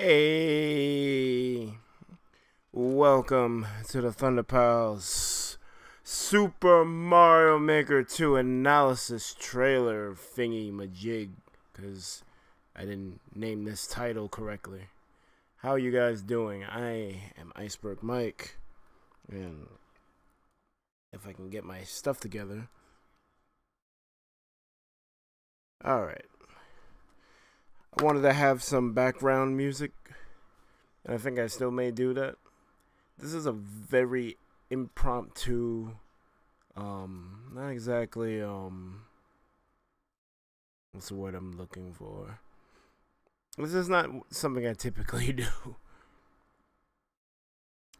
Hey, welcome to the ThunderPals Super Mario Maker 2 analysis trailer thingy majig, because I didn't name this title correctly. How are you guys doing? I am IcebergMike, and if I can get my stuff together. Alright. I wanted to have some background music, and I think I still may do that. This is a very impromptu, not exactly, what's the word I'm looking for? This is not something I typically do,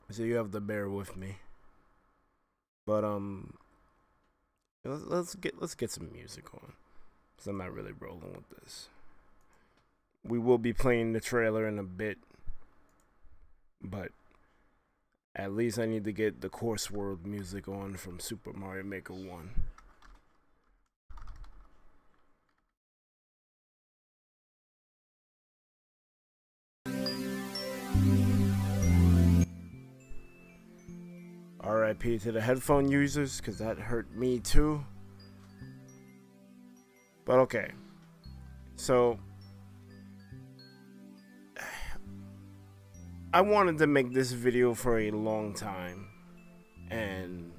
so you have to bear with me. But, let's get some music on, because I'm not really rolling with this. We will be playing the trailer in a bit, but at least I need to get the Course World music on from Super Mario Maker 1. RIP to the headphone users, because that hurt me too. But okay, so I wanted to make this video for a long time, and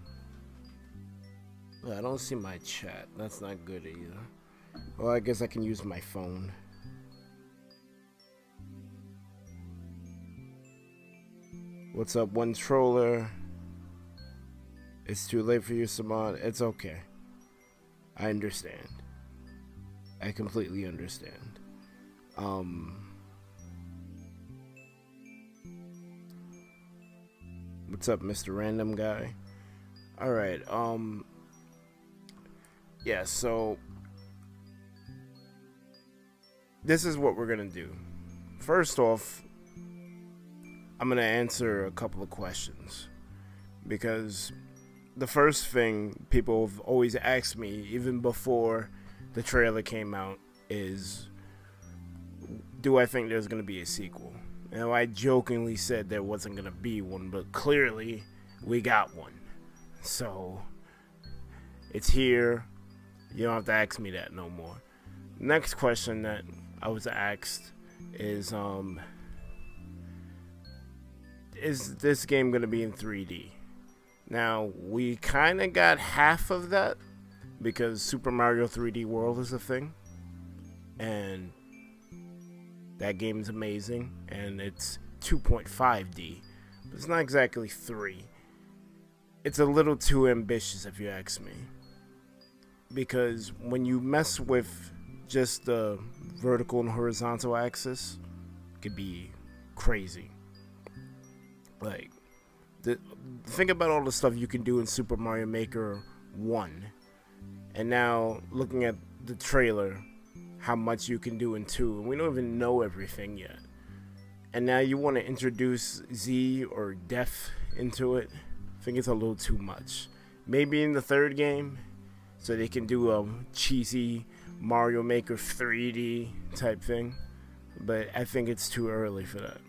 I don't see my chat. That's not good either. Well, I guess I can use my phone. What's up, one troller? It's too late for you, Samad. It's okay. I understand. I completely understand. What's up, Mr. Random Guy? Alright, yeah, so this is what we're gonna do. First off, I'm gonna answer a couple of questions, because the first thing people have always asked me, even before the trailer came out, is, do I think there's gonna be a sequel? Now, I jokingly said there wasn't going to be one, but clearly we got one. So, it's here. You don't have to ask me that no more. Next question that I was asked is this game going to be in 3D? Now, we kind of got half of that, because Super Mario 3D World is a thing. And that game is amazing, and it's 2.5D, but it's not exactly 3. It's a little too ambitious, if you ask me, because when you mess with just the vertical and horizontal axis, it could be crazy. Like, think about all the stuff you can do in Super Mario Maker 1, and now looking at the trailer, how much you can do in 2, and we don't even know everything yet. And now you want to introduce Z or Def into it. I think it's a little too much. Maybe in the third game, so they can do a cheesy Mario Maker 3D type thing. But I think it's too early for that.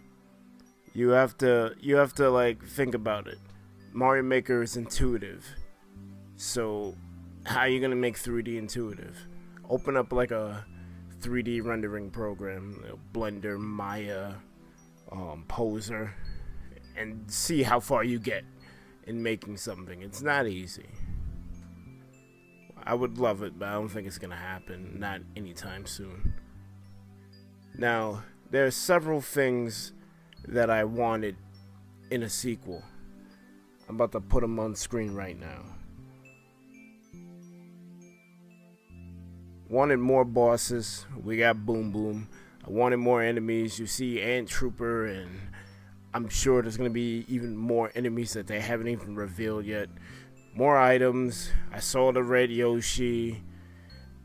You have to like think about it. Mario Maker is intuitive, so how are you gonna make 3D intuitive? Open up like a 3D rendering program, Blender, Maya, Poser, and see how far you get in making something. It's not easy. I would love it, but I don't think it's gonna happen, not anytime soon. Now, there are several things that I wanted in a sequel. I'm about to put them on screen right now. Wanted more bosses. We got Boom Boom. I wanted more enemies. You see Ant Trooper, and I'm sure there's going to be even more enemies that they haven't even revealed yet. More items. I saw the Red Yoshi.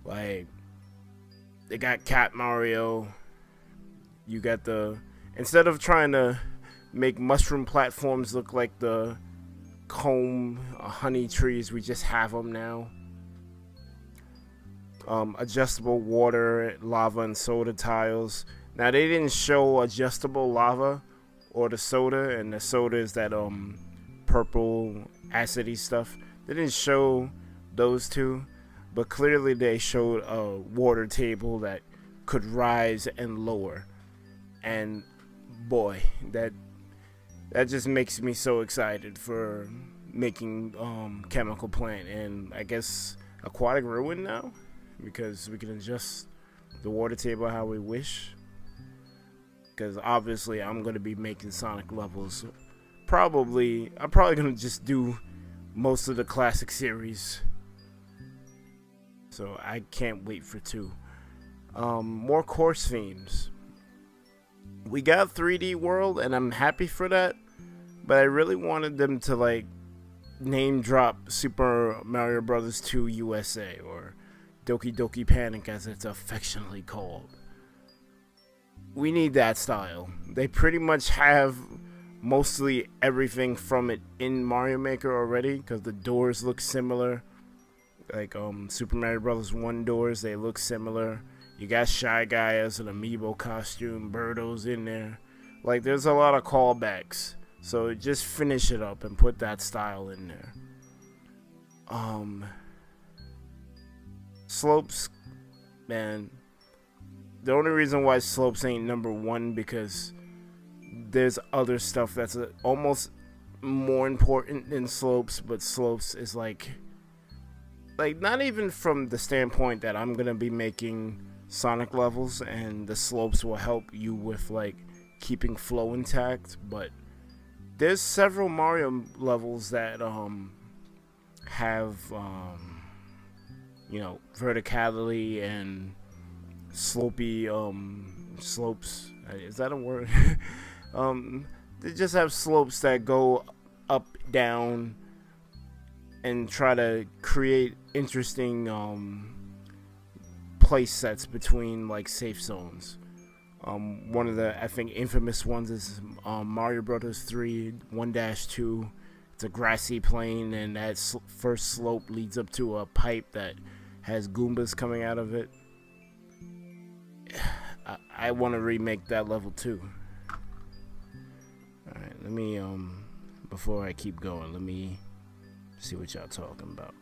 Like, they got Cat Mario. You got the... Instead of trying to make mushroom platforms look like the comb honey trees, we just have them now. Adjustable water, lava, and soda tiles. Now they didn't show adjustable lava or the soda, and the soda is that purple acidy stuff. They didn't show those two, but clearly they showed a water table that could rise and lower. And boy, that just makes me so excited for making Chemical Plant and I guess Aquatic Ruin now, because we can adjust the water table how we wish. Because obviously I'm gonna be making Sonic levels. I'm probably gonna just do most of the classic series. So I can't wait for 2. More course themes. We got 3D World, and I'm happy for that. But I really wanted them to like name drop Super Mario Bros. 2 USA, or Doki Doki Panic as it's affectionately called. We need that style. They pretty much have mostly everything from it in Mario Maker already, because the doors look similar. Like Super Mario Bros. 1 doors, they look similar. You got Shy Guy as an amiibo costume, Birdo's in there. Like, there's a lot of callbacks. So just finish it up and put that style in there. Slopes, man. The only reason why Slopes ain't #1 because there's other stuff that's almost more important than Slopes, but Slopes is like not even from the standpoint that I'm gonna be making Sonic levels and the slopes will help you with like keeping flow intact, but there's several Mario levels that have you know, verticality and slopey slopes. Is that a word? They just have slopes that go up, down, and try to create interesting place sets between like safe zones. One of the, I think, infamous ones is Mario Bros. 3 1-2. It's a grassy plain, and that first slope leads up to a pipe that has Goombas coming out of it. I want to remake that level too. Alright, let me, before I keep going, let me see what y'all talking about.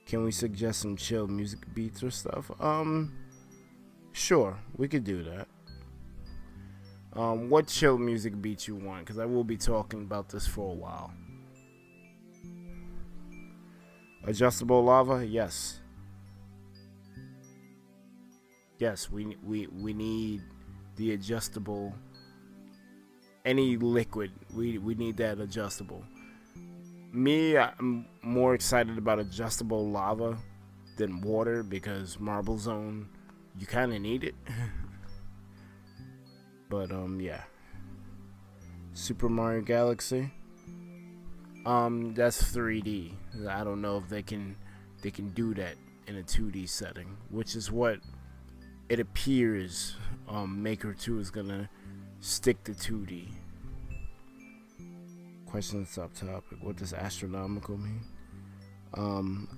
Can we suggest some chill music beats or stuff? Sure, we could do that. What chill music beats you want? Because I will be talking about this for a while. Adjustable lava? Yes. Yes, we need the adjustable. Any liquid, we need that adjustable. Me, I'm more excited about adjustable lava than water because Marble Zone, you kind of need it. But yeah. Super Mario Galaxy. That's 3D. I don't know if they can do that in a 2D setting, which is what it appears Maker 2 is gonna stick to 2D. Question subtopic. What does astronomical mean?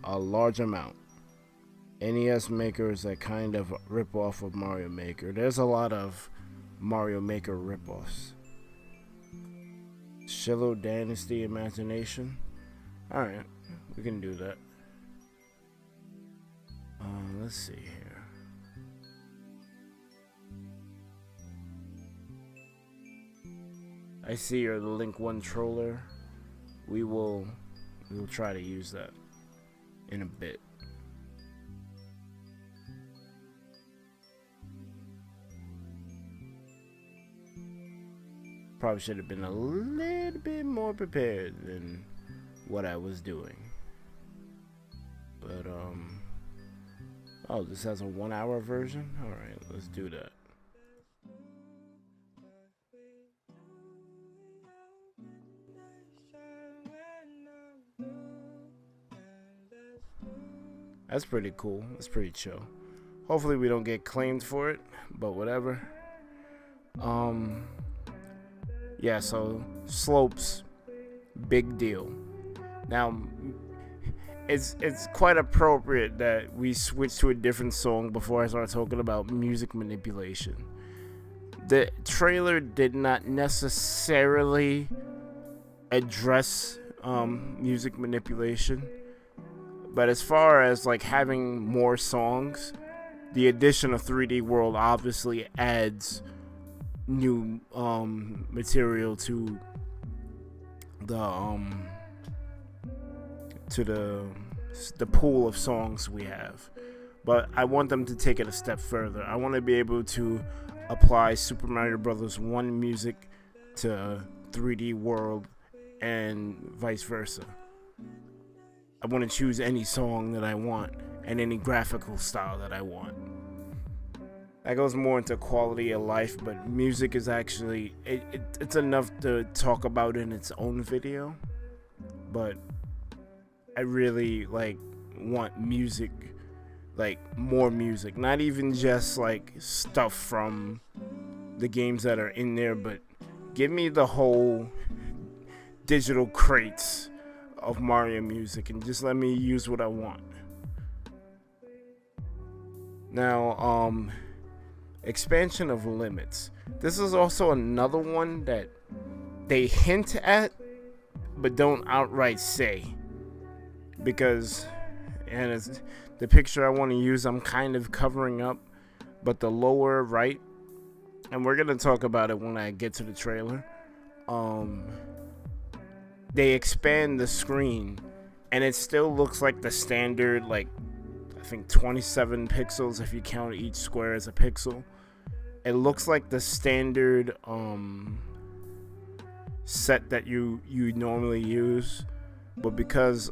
A large amount. NES Maker is a kind of rip-off of Mario Maker. There's a lot of Mario Maker rip-offs. Shiloh Dynasty Imagination. Alright, we can do that. Let's see here. I see you're the Link 1 troller. We'll try to use that in a bit. Probably should have been a little bit more prepared than what I was doing. But oh, this has a 1-hour version? Alright, let's do that. That's pretty cool. That's pretty chill. Hopefully we don't get claimed for it, but whatever. Yeah, so slopes, big deal. Now, it's quite appropriate that we switch to a different song before I start talking about music manipulation. The trailer did not necessarily address music manipulation, but as far as like having more songs, the addition of 3D World obviously adds new material to the pool of songs we have. But I want them to take it a step further. I want to be able to apply Super Mario Bros. 1 music to 3D World and vice versa. I want to choose any song that I want and any graphical style that I want. That goes more into quality of life, but music is actually it's enough to talk about in its own video. But I really like want music, like more music, not even just like stuff from the games that are in there, but give me the whole digital crates of Mario music and just let me use what I want. Now, expansion of limits. This is also another one that they hint at but don't outright say, because, and it's the picture I want to use, I'm kind of covering up, but the lower right, and we're gonna talk about it when I get to the trailer, they expand the screen and it still looks like the standard, like I think 27 pixels if you count each square as a pixel. It looks like the standard set that you normally use, but because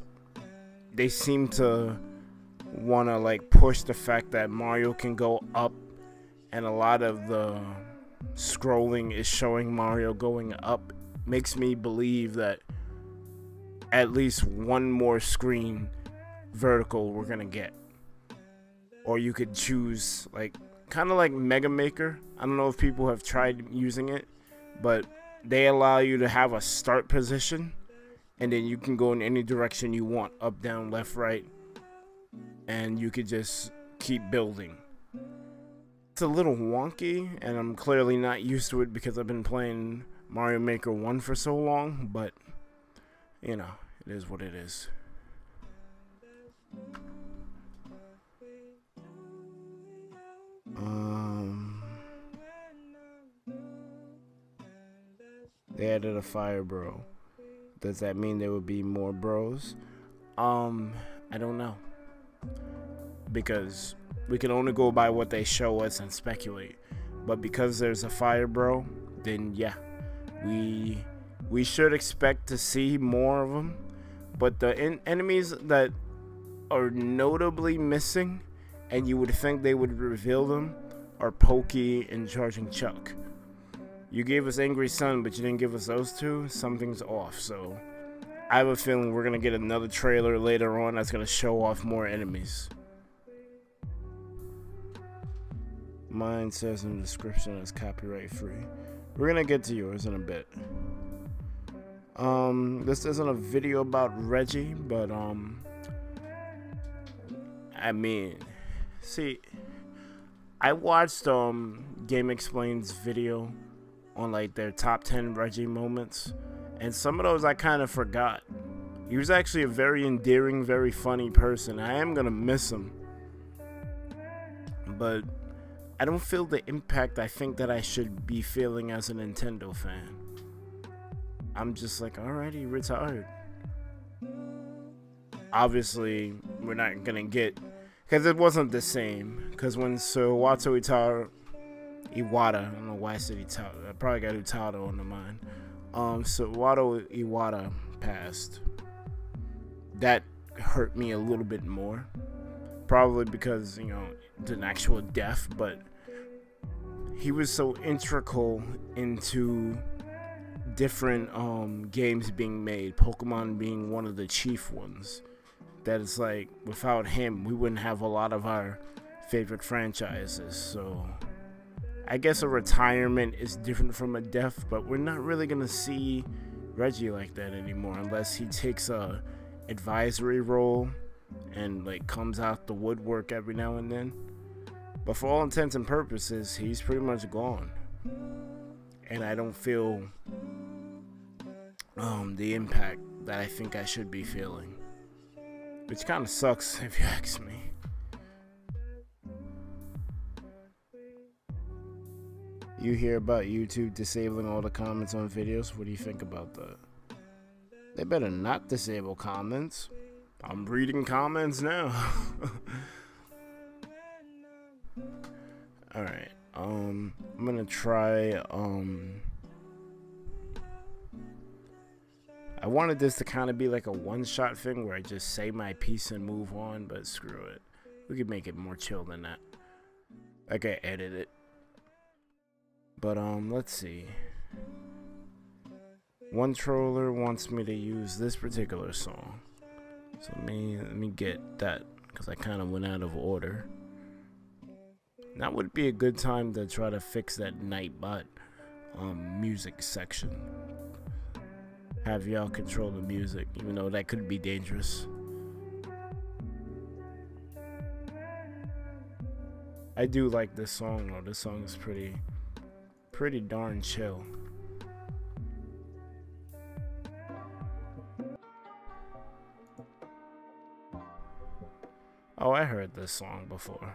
they seem to want to like push the fact that Mario can go up, and a lot of the scrolling is showing Mario going up, makes me believe that at least one more screen vertical we're gonna get. Or you could choose, like, kind of like Mega Maker. I don't know if people have tried using it, but they allow you to have a start position and then you can go in any direction you want, up, down, left, right, and you could just keep building. It's a little wonky and I'm clearly not used to it because I've been playing Mario Maker 1 for so long, but you know, it is what it is. They added a fire bro. Does that mean there would be more bros? I don't know, because we can only go by what they show us and speculate. But because there's a fire bro, then yeah, we should expect to see more of them. But the enemies that are notably missing, and you would think they would reveal them, are Pokey and Charging Chuck. You gave us Angry Sun, but you didn't give us those two. Something's off. So I have a feeling we're gonna get another trailer later on that's gonna show off more enemies. Mine says in the description it's copyright free. We're gonna get to yours in a bit. This isn't a video about Reggie, but I mean, see, I watched Game Explain's video on like their top 10 Reggie moments, and some of those I kind of forgot. He was actually a very endearing, very funny person. I am gonna miss him, but I don't feel the impact I think that I should be feeling as a Nintendo fan. I'm just like, alright, he retired. Obviously, we're not gonna get, because it wasn't the same. Because when Sawatu Iwata, I don't know why I said Iwata, I probably got Utada on the mind. Sawatu Iwata passed. That hurt me a little bit more. Probably because, you know, it's an actual death, but he was so integral into different games being made, Pokemon being one of the chief ones, that it's like without him we wouldn't have a lot of our favorite franchises. So I guess a retirement is different from a death, but we're not really gonna see Reggie like that anymore unless he takes a advisory role and like comes out the woodwork every now and then. But for all intents and purposes, he's pretty much gone. And I don't feel the impact that I think I should be feeling. Which kind of sucks if you ask me. You hear about YouTube disabling all the comments on videos? What do you think about that? They better not disable comments. I'm reading comments now. Alright, I'm gonna try, I wanted this to kind of be like a one-shot thing where I just say my piece and move on, but screw it. We could make it more chill than that. I can edit it. But, let's see. One troller wants me to use this particular song. So let me get that, because I kind of went out of order. That would be a good time to try to fix that Nightbot music section. Have y'all control the music, even though that could be dangerous. I do like this song though. This song is pretty darn chill. Oh, I heard this song before.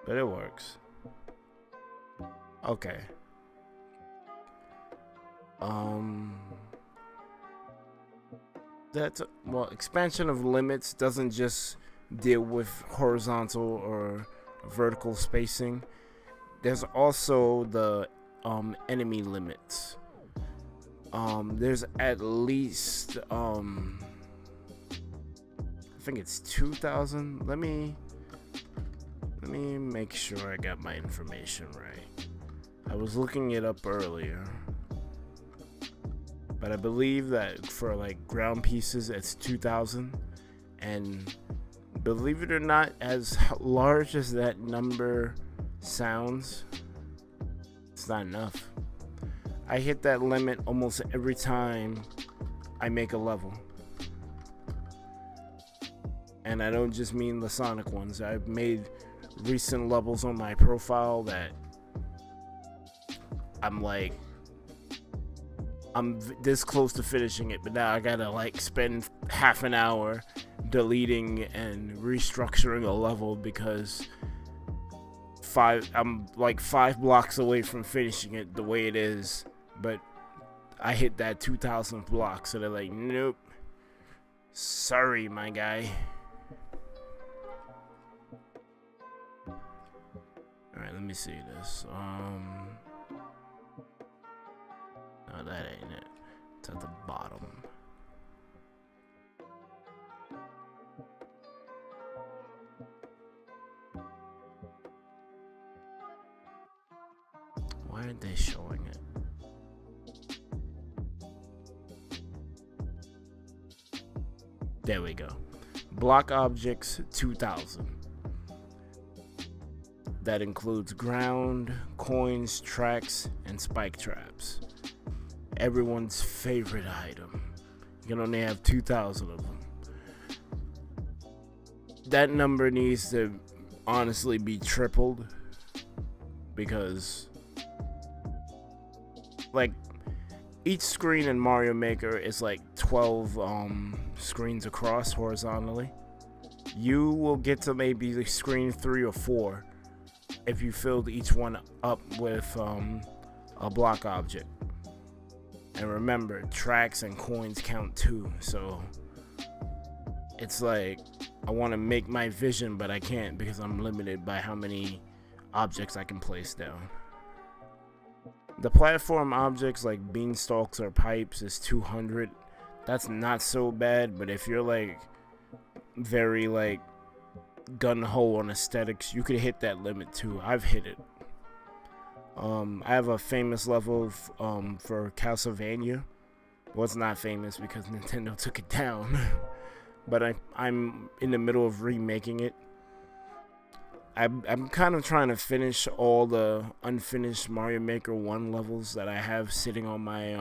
But it works. Okay. That's, well, expansion of limits doesn't just deal with horizontal or vertical spacing. There's also the enemy limits. There's at least I think it's 2,000. Let me make sure I got my information right. I was looking it up earlier, but I believe that for like ground pieces it's 2,000, and believe it or not, as large as that number sounds, it's not enough. I hit that limit almost every time I make a level. And I don't just mean the Sonic ones. I've made recent levels on my profile that I'm this close to finishing it, but now I gotta like spend half an hour deleting and restructuring a level because I'm like 5 blocks away from finishing it the way it is, but I hit that 2,000th block, so they're like, nope, sorry my guy. Alright, let me see this. No, that ain't it. It's at the bottom. Why aren't they showing it? There we go. Block objects 2,000. That includes ground, coins, tracks, and spike traps. Everyone's favorite item. You can only have 2,000 of them. That number needs to honestly be tripled, because like each screen in Mario Maker is like 12 screens across horizontally. You will get to maybe screen 3 or 4 if you filled each one up with a block object. And remember, tracks and coins count too, so it's like I want to make my vision, but I can't because I'm limited by how many objects I can place down. The platform objects like beanstalks or pipes is 200. That's not so bad, but if you're like very like gun-ho on aesthetics, you could hit that limit too. I've hit it. I have a famous level for Castlevania. Well, it's not famous because Nintendo took it down. But I'm in the middle of remaking it. I'm kind of trying to finish all the unfinished Mario Maker 1 levels that I have sitting on my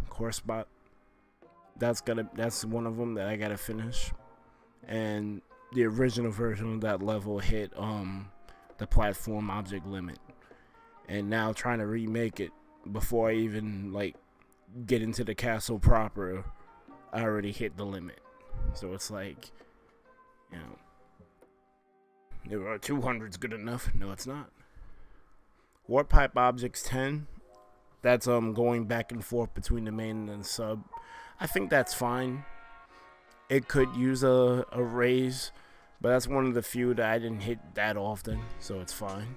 core spot. That's one of them that I gotta finish. and the original version of that level hit the platform object limit, and now trying to remake it before I even like get into the castle proper, I already hit the limit. So it's like, you know, there are 200's good enough. No, it's not. Warp pipe objects 10. That's going back and forth between the main and the sub. I think that's fine. It could use a raise, but that's one of the few that I didn't hit that often, so it's fine.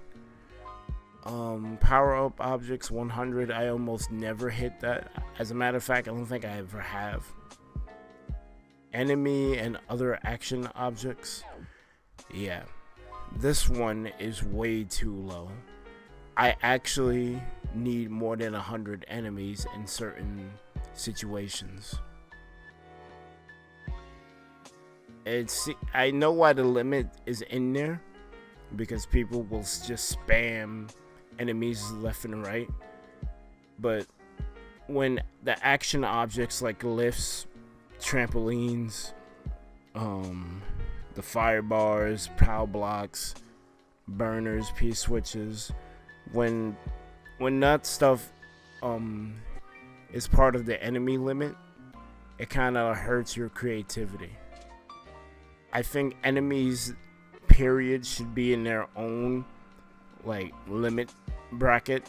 Power up objects 100. I almost never hit that. As a matter of fact, I don't think I ever have. Enemy and other action objects. Yeah, this one is way too low. I actually need more than 100 enemies in certain situations. I know why the limit is in there, because people will just spam enemies left and right. But when the action objects like lifts, trampolines, the fire bars, power blocks, burners, P-switches, when that stuff is part of the enemy limit, it kind of hurts your creativity. I think enemies, period, should be in their own like limit bracket,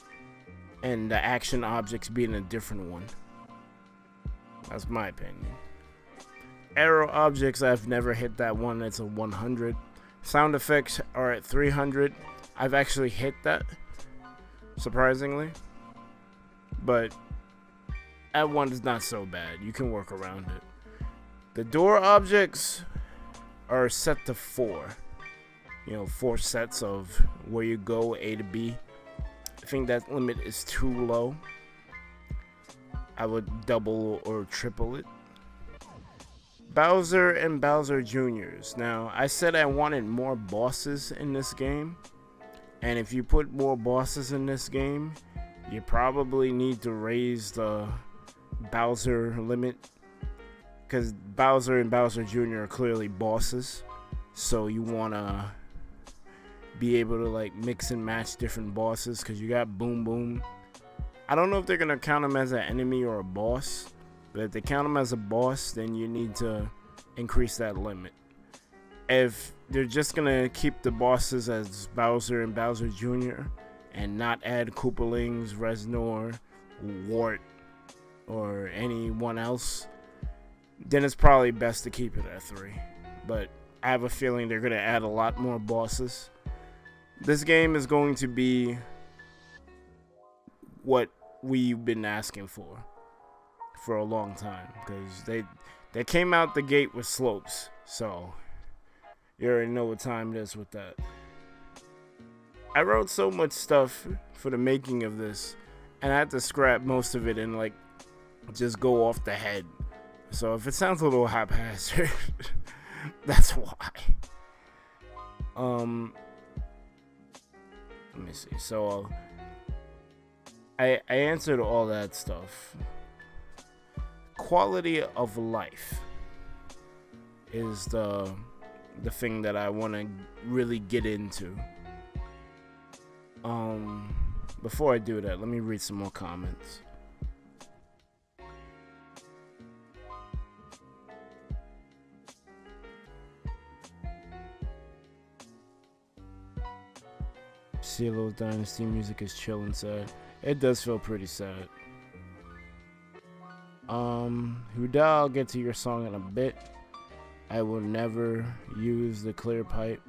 and the action objects be in a different one. That's my opinion. Arrow objects, I've never hit that one. It's a 100. Sound effects are at 300. I've actually hit that, surprisingly, but that one is not so bad. You can work around it. The door objects are set to 4. You know, 4 sets of where you go A to B. I think that limit is too low. I would double or triple it. Bowser and Bowser Jr.'s. Now, I said I wanted more bosses in this game, and if you put more bosses in this game, you probably need to raise the Bowser limit, because Bowser and Bowser Jr. are clearly bosses, so you want to be able to like mix and match different bosses, because you got Boom Boom. I don't know if they're going to count him as an enemy or a boss, but if they count him as a boss, then you need to increase that limit. If they're just going to keep the bosses as Bowser and Bowser Jr. and not add Koopalings, Reznor, Wart, or anyone else, then it's probably best to keep it at 3. But I have a feeling they're going to add a lot more bosses. This game is going to be what we've been asking for a long time, because they came out the gate with slopes, so you already know what time it is with that. I wrote so much stuff for the making of this, and I had to scrap most of it and like just go off the head. So if it sounds a little haphazard, that's why. Let me see. So I answered all that stuff. Quality of life is the thing that I want to really get into. Before I do that, let me read some more comments. CeeLo's Dynasty music is chill and sad. It does feel pretty sad. Huda, I'll get to your song in a bit. I will never use the clear pipe.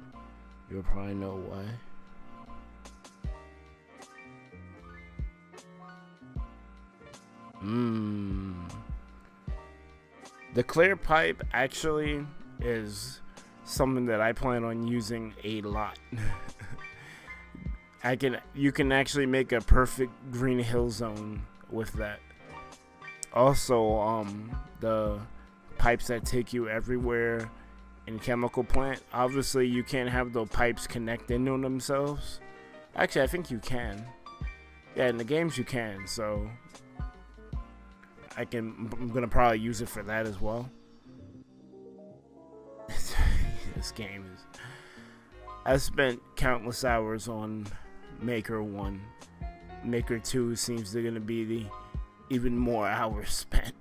You'll probably know why. The clear pipe actually is something that I plan on using a lot. You can actually make a perfect green hill zone with that. Also, the pipes that take you everywhere in Chemical Plant, obviously you can't have the pipes connect in on themselves. Actually, I think you can. Yeah, in the games you can, so I'm gonna probably use it for that as well. this game is I spent countless hours on Maker 1. Maker 2 seems to gonna be the even more hours spent.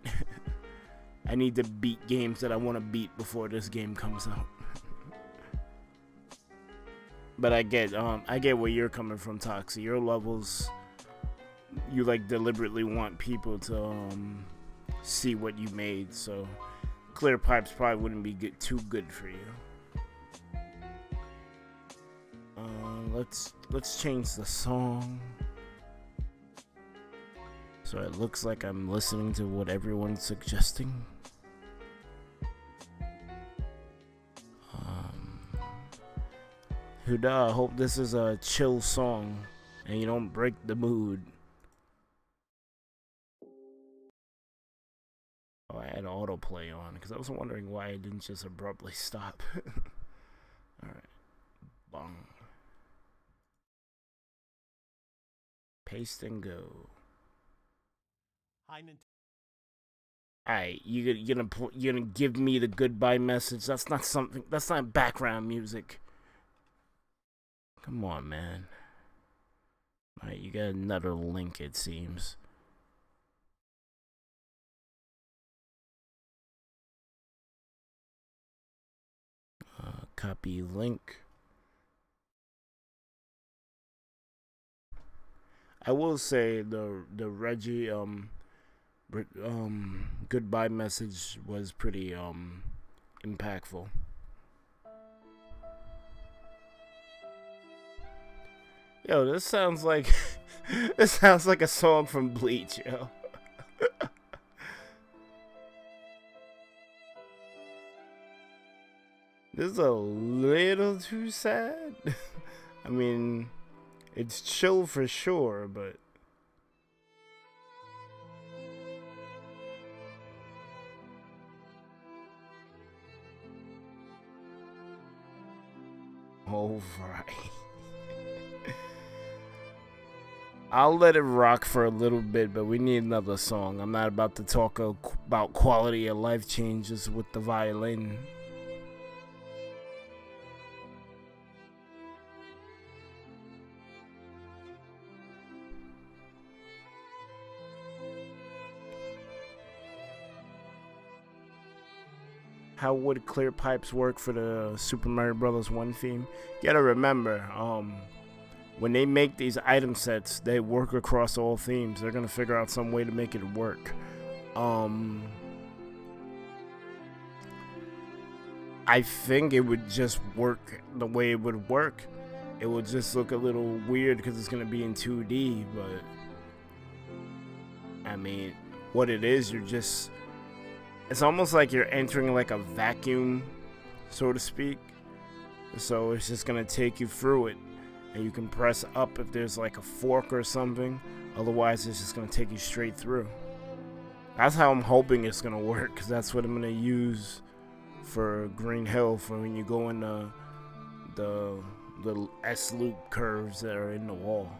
I need to beat games that I want to beat before this game comes out. But I get where you're coming from, Toxie. Your levels, you like deliberately want people to see what you made, so clear pipes probably wouldn't be too good for you. Let's change the song. So it looks like I'm listening to what everyone's suggesting. Huda, I hope this is a chill song and you don't break the mood. Oh, I had autoplay on because I was wondering why it didn't just abruptly stop. Alright. Bong. Paste and go. Alright, you're gonna give me the goodbye message. That's not background music. Come on, man. Alright, you got another link, it seems. Copy link. I will say the Reggie goodbye message was pretty impactful. Yo, this sounds like this sounds like a song from Bleach, yo. This is a little too sad. I mean, it's chill for sure, but all right. I'll let it rock for a little bit, but we need another song. I'm not about to talk about quality of life changes with the violin. How would clear pipes work for the Super Mario Bros. 1 theme? You gotta remember, when they make these item sets, they work across all themes. They're gonna figure out some way to make it work. I think it would just work the way it would work. It would just look a little weird because it's gonna be in 2D, but I mean, what it is, it's almost like you're entering like a vacuum, so to speak. So it's just gonna take you through it. And you can press up if there's like a fork or something. Otherwise, it's just going to take you straight through. That's how I'm hoping it's going to work. Because that's what I'm going to use for Green Hill. For when you go in the S-loop curves that are in the wall.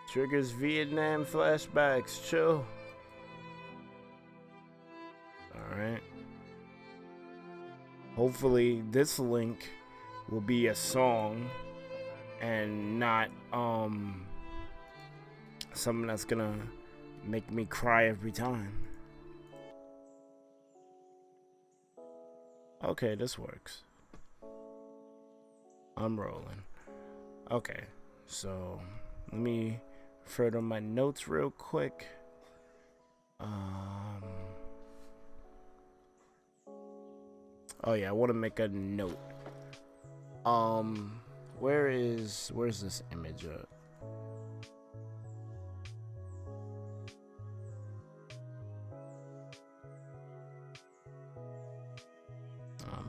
Triggers Vietnam flashbacks. Chill. Alright. Hopefully this link will be a song and not something that's gonna make me cry every time. Okay, this works. I'm rolling. Okay, so let me refer to my notes real quick. Oh yeah, I want to make a note. Where's this image at?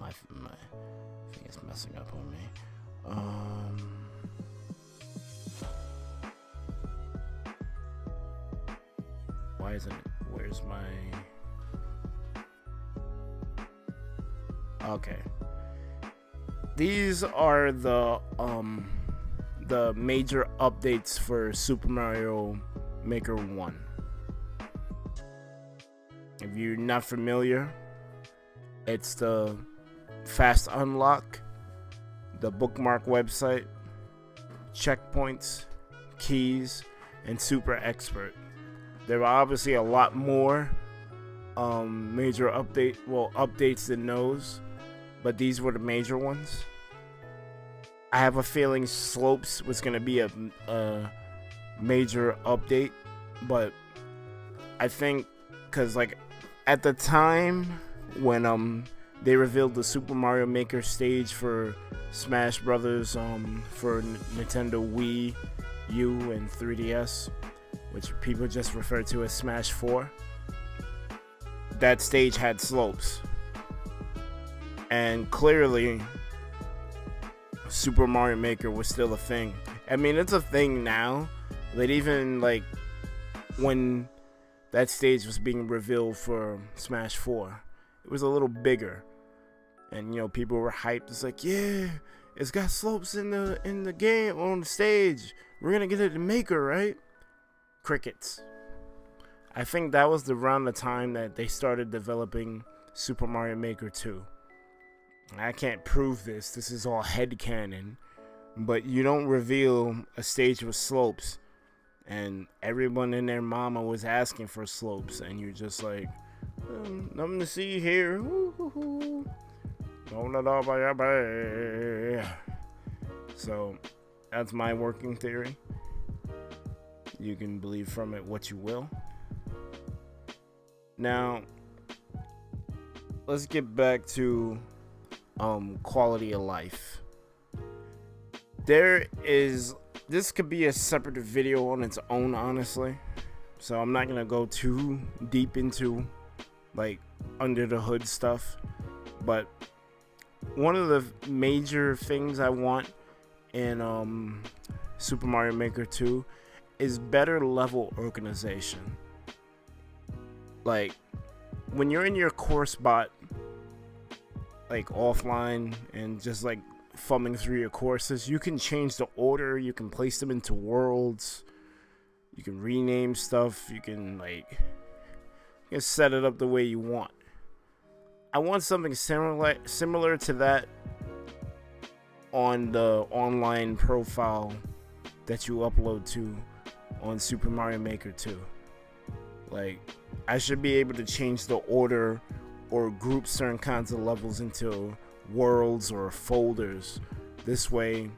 My thing is messing up on me. Why isn't it? Where's my? Okay. These are the major updates for Super Mario Maker 1. If you're not familiar, it's the fast unlock, the bookmark website, checkpoints, keys, and super expert. There are obviously a lot more major updates than those, but these were the major ones. I have a feeling slopes was gonna be a major update, but I think because like at the time when they revealed the Super Mario Maker stage for Smash Brothers for Nintendo Wii U and 3DS, which people just refer to as Smash 4, that stage had slopes, and clearly Super Mario Maker was still a thing. I mean, it's a thing now, but even like when that stage was being revealed for Smash 4, it was a little bigger, and you know, people were hyped. It's like, yeah, it's got slopes in the game on the stage. We're gonna get it in Maker, right? Crickets. I think that was around the time that they started developing Super Mario Maker 2. I can't prove this. This is all headcanon, but you don't reveal a stage with slopes, and everyone and their mama was asking for slopes, and you're just like, nothing to see here. So that's my working theory. You can believe from it what you will. Now let's get back to quality of life. This could be a separate video on its own, honestly, so I'm not gonna go too deep into like under the hood stuff, but one of the major things I want in Super Mario Maker 2 is better level organization. Like when you're in your core spot, like offline and just like thumbing through your courses, you can change the order, you can place them into worlds, you can rename stuff, you can set it up the way you want. I want something similar to that on the online profile that you upload to on Super Mario Maker 2. Like, I should be able to change the order or group certain kinds of levels into worlds or folders. This way,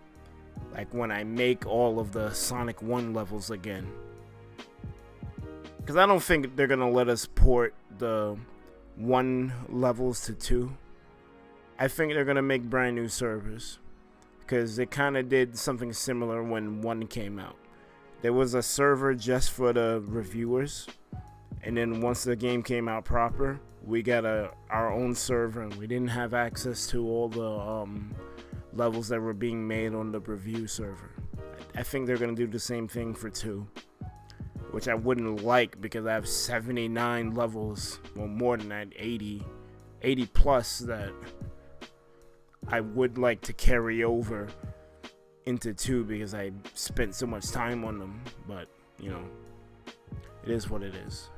like when I make all of the Sonic 1 levels again, because I don't think they're gonna let us port the 1 levels to 2. I think they're gonna make brand new servers, because they kind of did something similar when 1 came out. There was a server just for the reviewers, and then once the game came out proper, we got our own server, and we didn't have access to all the levels that were being made on the review server. I think they're gonna do the same thing for 2, which I wouldn't like, because I have 79 levels, well, more than that, 80 plus, that I would like to carry over into 2 because I spent so much time on them. But you know, it is what it is.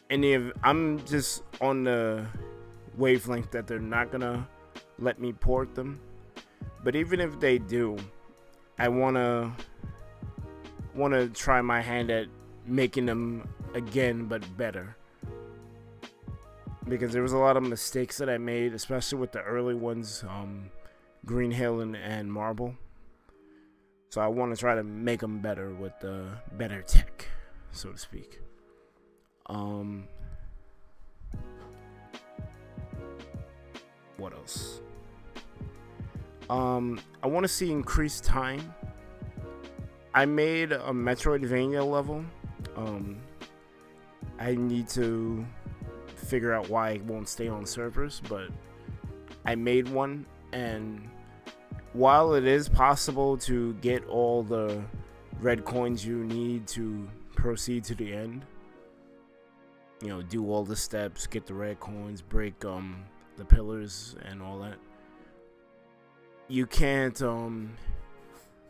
And I'm just on the wavelength that they're not gonna let me port them. But even if they do, I wanna try my hand at making them again, but better. Because there was a lot of mistakes that I made, especially with the early ones, Green Hill and Marble. So I want to try to make them better with better tech, so to speak. What else? I want to see increased time. I made a Metroidvania level. I need to figure out why it won't stay on servers, but I made one, and while it is possible to get all the red coins you need to proceed to the end, you know, do all the steps, get the red coins, break the pillars and all that, you can't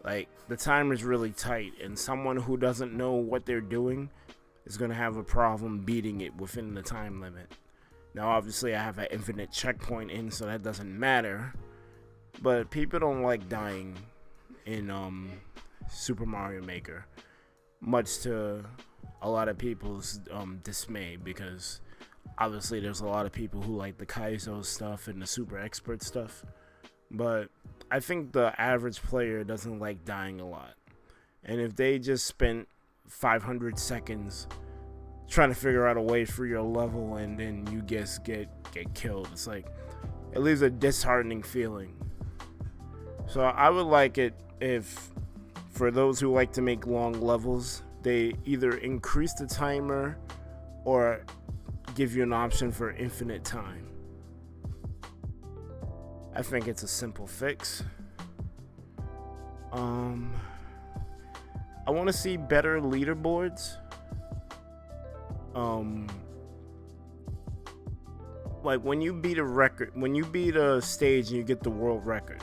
like, the timer is really tight, and someone who doesn't know what they're doing is going to have a problem beating it within the time limit. Now, obviously, I have an infinite checkpoint in, so that doesn't matter. But people don't like dying in Super Mario Maker, much to a lot of people's dismay, because obviously there's a lot of people who like the Kaizo stuff and the super expert stuff. But I think the average player doesn't like dying a lot. And if they just spent 500 seconds trying to figure out a way through your level and then you just get killed, it's like, it leaves a disheartening feeling. So I would like it if, for those who like to make long levels, they either increase the timer or give you an option for infinite time. I think it's a simple fix. I want to see better leaderboards. Like when you beat a record, when you beat a stage and you get the world record,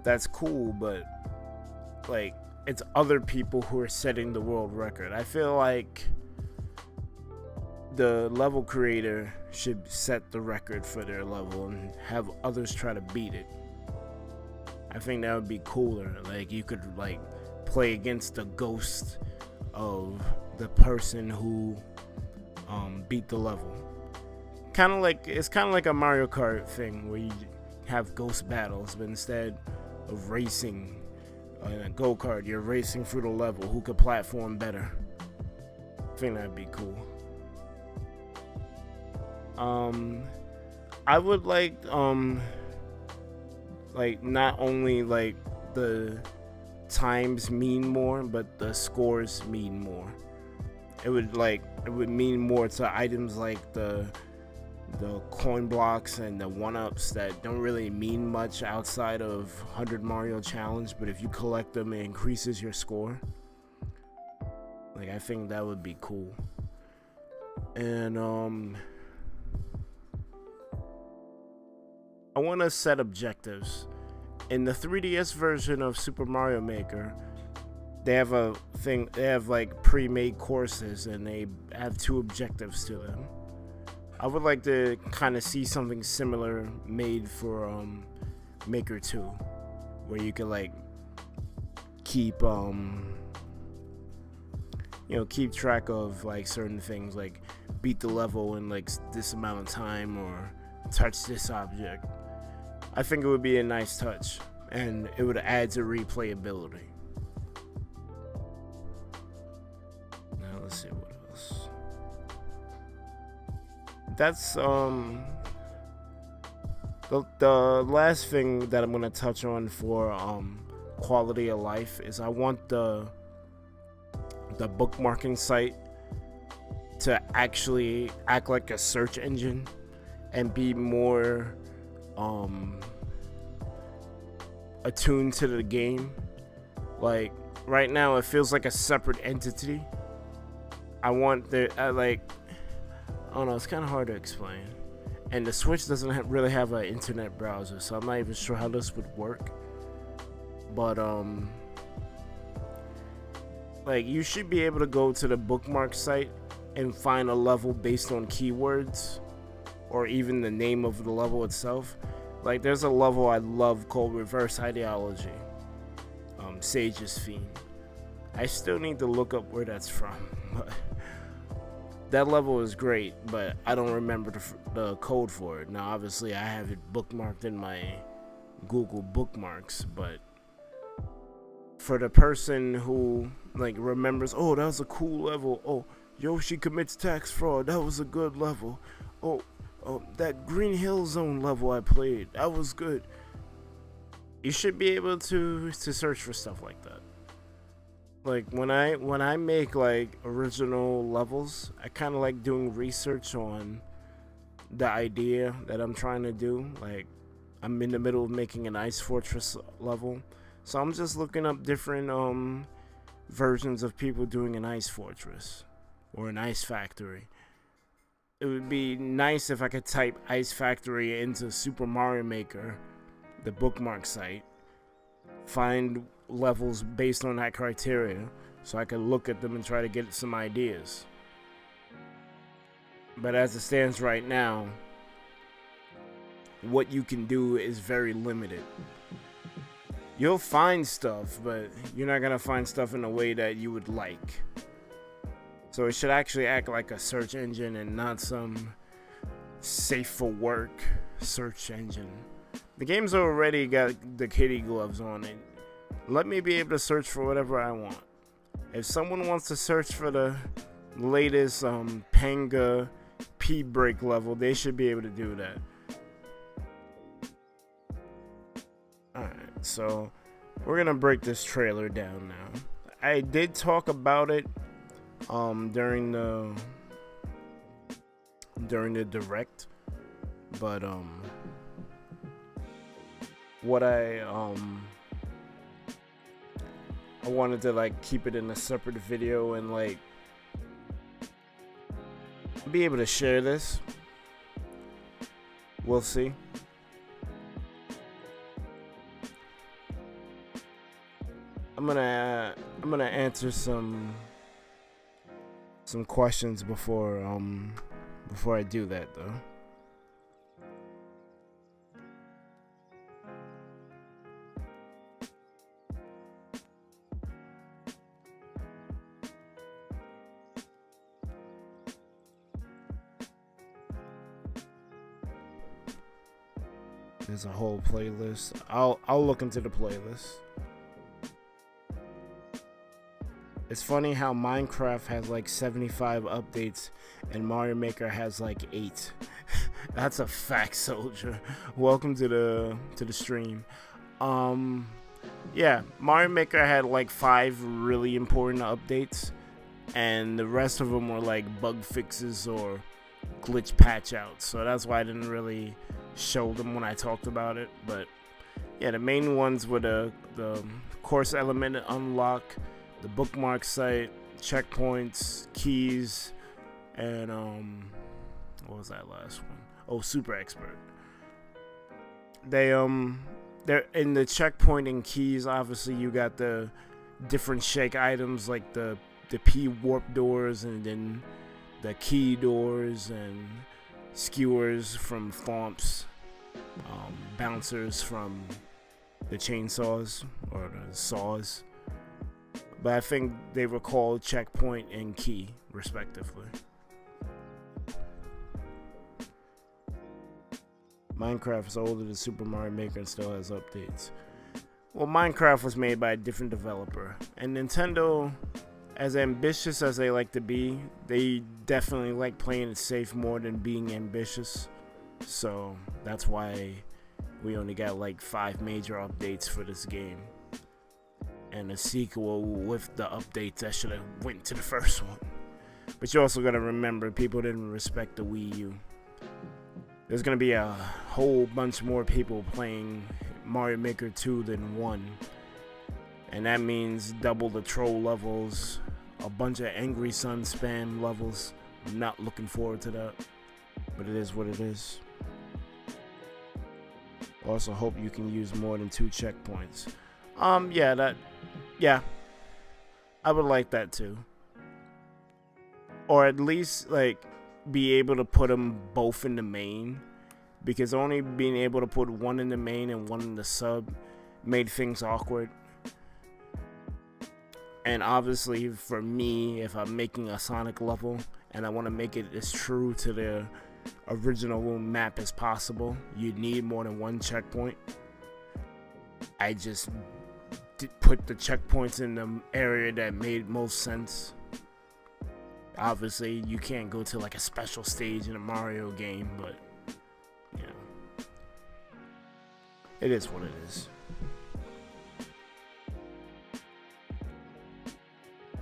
that's cool, but like it's other people who are setting the world record. I feel like the level creator should set the record for their level and have others try to beat it. I think that would be cooler. Like you could like play against the ghost of the person who beat the level. It's kind of like a Mario Kart thing where you have ghost battles, but instead of racing in a go-kart, you're racing through the level. Who could platform better? I think that'd be cool. I would like not only like the times mean more, but the scores mean more. It would mean more to items like the coin blocks and the 1-ups that don't really mean much outside of 100 Mario Challenge, but if you collect them, it increases your score. Like, I think that would be cool. And I want to set objectives. In the 3DS version of Super Mario Maker, they have like pre-made courses, and they have 2 objectives to them. I would like to kind of see something similar made for Maker 2, where you could like keep keep track of like certain things, like beat the level in like this amount of time or touch this object. I think it would be a nice touch, and it would add to replayability. Now let's see what else. That's the last thing that I'm gonna touch on for quality of life is I want the bookmarking site to actually act like a search engine and be more attuned to the game. Like right now it feels like a separate entity. I want I don't know, it's kind of hard to explain, and the Switch doesn't really have an internet browser, so I'm not even sure how this would work. But like you should be able to go to the bookmark site and find a level based on keywords or even the name of the level itself. Like there's a level I love called Reverse Ideology, Sage's Fiend. I still need to look up where that's from, but that level is great, but I don't remember the code for it. Now obviously I have it bookmarked in my Google bookmarks, but for the person who like remembers, oh, that was a cool level, oh, Yoshi commits tax fraud, that was a good level, oh, that Green Hill Zone level I played, that was good. You should be able to search for stuff like that. Like when I make like original levels, I kind of like doing research on the idea that I'm trying to do. Like I'm in the middle of making an Ice Fortress level, so I'm just looking up different versions of people doing an Ice Fortress or an Ice Factory. It would be nice if I could type Ice Factory into Super Mario Maker, the bookmark site, find levels based on that criteria, so I could look at them and try to get some ideas. But as it stands right now, what you can do is very limited. You'll find stuff, but you're not gonna find stuff in a way that you would like. So it should actually act like a search engine and not some safe for work search engine. The game's already got the kitty gloves on it. Let me be able to search for whatever I want. If someone wants to search for the latest Panga P-break level, they should be able to do that. Alright, so we're gonna break this trailer down now. I did talk about it during the direct, but what I wanted to like keep it in a separate video and like be able to share this. We'll see. I'm gonna answer some questions before I do that though. There's a whole playlist. I'll look into the playlist. It's funny how Minecraft has like 75 updates and Mario Maker has like 8. That's a fact, soldier. Welcome to the stream. Yeah, Mario Maker had like 5 really important updates, and the rest of them were like bug fixes or glitch patch outs. So that's why I didn't really show them when I talked about it. But yeah, the main ones were the course element unlock, the bookmark site, checkpoints, keys, and what was that last one? Oh, super expert. They're in the checkpoint and keys. Obviously, you got the different shake items like the P warp doors, and then the key doors and skewers from thomps, bouncers from the chainsaws or the saws. But I think they were called checkpoint and key, respectively. Minecraft is older than Super Mario Maker and still has updates. Well, Minecraft was made by a different developer. And Nintendo, as ambitious as they like to be, they definitely like playing it safe more than being ambitious. So that's why we only got like 5 major updates for this game. And a sequel with the updates that should have went to the first one. But you also gotta remember, people didn't respect the Wii U. There's gonna be a whole bunch more people playing Mario Maker 2 than 1. And that means double the troll levels, a bunch of Angry Sun spam levels. I'm not looking forward to that, but it is what it is. Also hope you can use more than 2 checkpoints. Yeah, I would like that too. Or at least like be able to put them both in the main, because only being able to put one in the main and one in the sub made things awkward. And obviously for me, if I'm making a Sonic level and I want to make it as true to the original map as possible, you need more than 1 checkpoint. I just put the checkpoints in the area that made most sense. Obviously you can't go to like a special stage in a Mario game, but you know, it is what it is.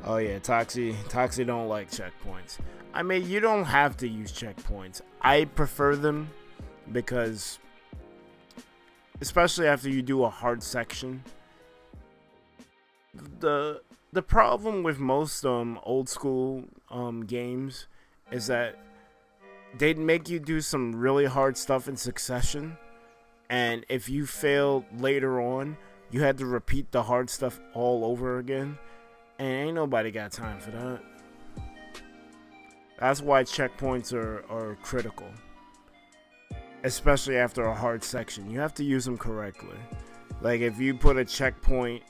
Oh yeah, Toxie don't like checkpoints. I mean, you don't have to use checkpoints. I prefer them because, especially after you do a hard section, the problem with most old school games is that they'd make you do some really hard stuff in succession, and if you failed later on, you had to repeat the hard stuff all over again. And ain't nobody got time for that. That's why checkpoints are critical. Especially after a hard section. You have to use them correctly. Like if you put a checkpoint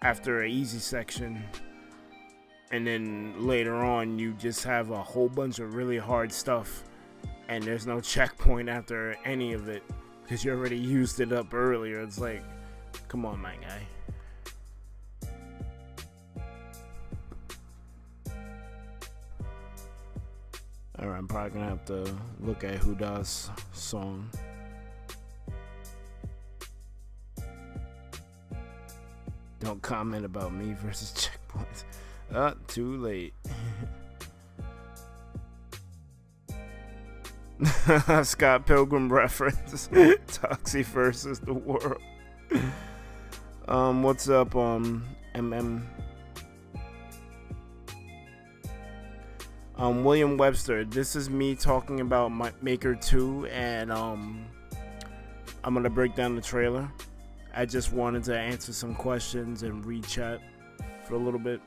after an easy section, and then later on you just have a whole bunch of really hard stuff, and there's no checkpoint after any of it, because you already used it up earlier. It's like, come on, my guy. Alright, I'm probably gonna have to look at Huda's song. Don't comment about me versus checkpoints. Too late. Scott Pilgrim reference. Toxic versus the world. What's up, MM? William Webster, this is me talking about my Maker 2, and I'm gonna break down the trailer. I just wanted to answer some questions and read chat for a little bit.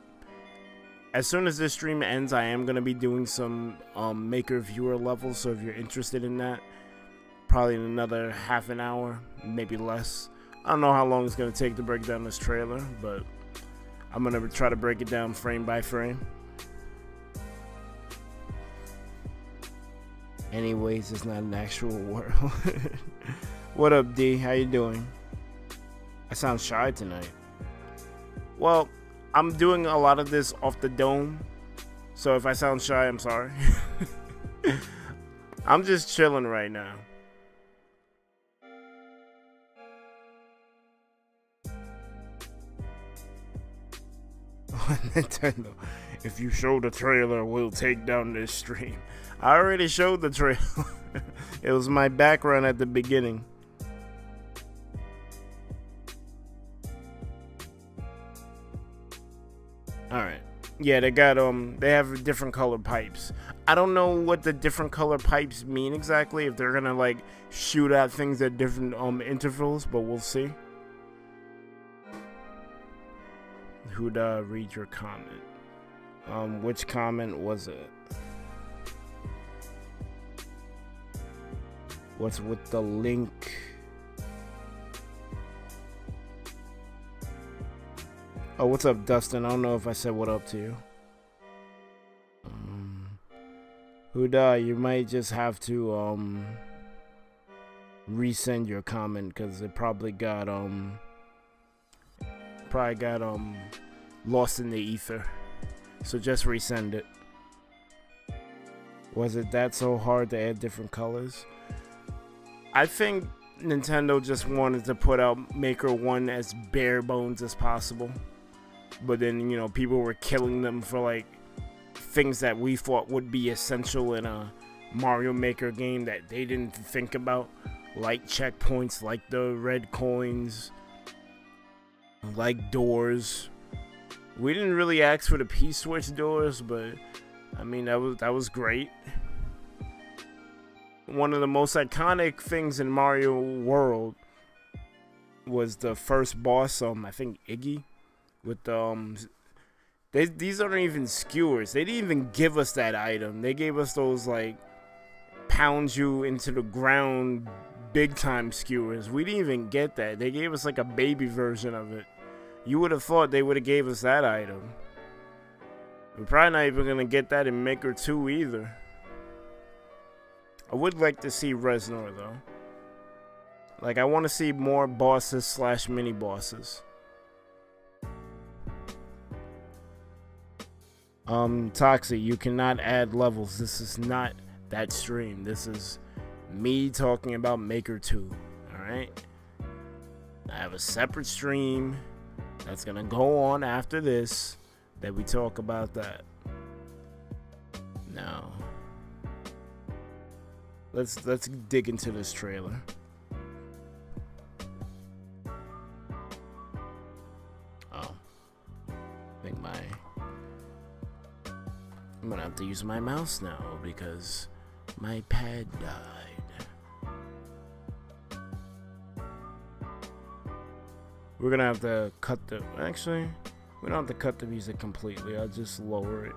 As soon as this stream ends, I am gonna be doing some Maker viewer levels, so if you're interested in that, probably in another half an hour, maybe less. I don't know how long it's gonna take to break down this trailer, but I'm gonna try to break it down frame by frame. Anyways, it's not an actual world. What up, D? How you doing? I sound shy tonight. Well, I'm doing a lot of this off the dome, so if I sound shy, I'm sorry. I'm just chilling right now. Nintendo, if you show the trailer, we'll take down this stream. I already showed the trailer. It was my background at the beginning. Alright. Yeah, they got they have different color pipes. I don't know what the different color pipes mean exactly, if they're gonna like shoot at things at different intervals, but we'll see. Huda, read your comment. Which comment was it? What's with the link? Oh, what's up, Dustin? I don't know if I said what up to you. Huda, you might just have to resend your comment, because it probably got lost in the ether. So just resend it. Was it that so hard to add different colors? I think Nintendo just wanted to put out Maker 1 as bare bones as possible. But then, you know, people were killing them for like things that we thought would be essential in a Mario Maker game that they didn't think about. Like checkpoints, like the red coins, like doors. We didn't really ask for the P-switch doors, but I mean, that was great. One of the most iconic things in Mario World was the first boss, I think Iggy, with the these aren't even skewers. They didn't even give us that item. They gave us those like pound you into the ground big time skewers. We didn't even get that. They gave us like a baby version of it. You would have thought they would have gave us that item. We're probably not even gonna get that in Maker 2 either. I would like to see Reznor though. Like, I want to see more bosses slash mini bosses. Toxic, you cannot add levels. This is not that stream. This is me talking about Maker 2. Alright? I have a separate stream that's gonna go on after this that we talk about that. Now, let's dig into this trailer. Oh, I think I'm gonna have to use my mouse now because my pad died. We're gonna have to cut the, actually, We don't have to cut the music completely. I'll just lower it.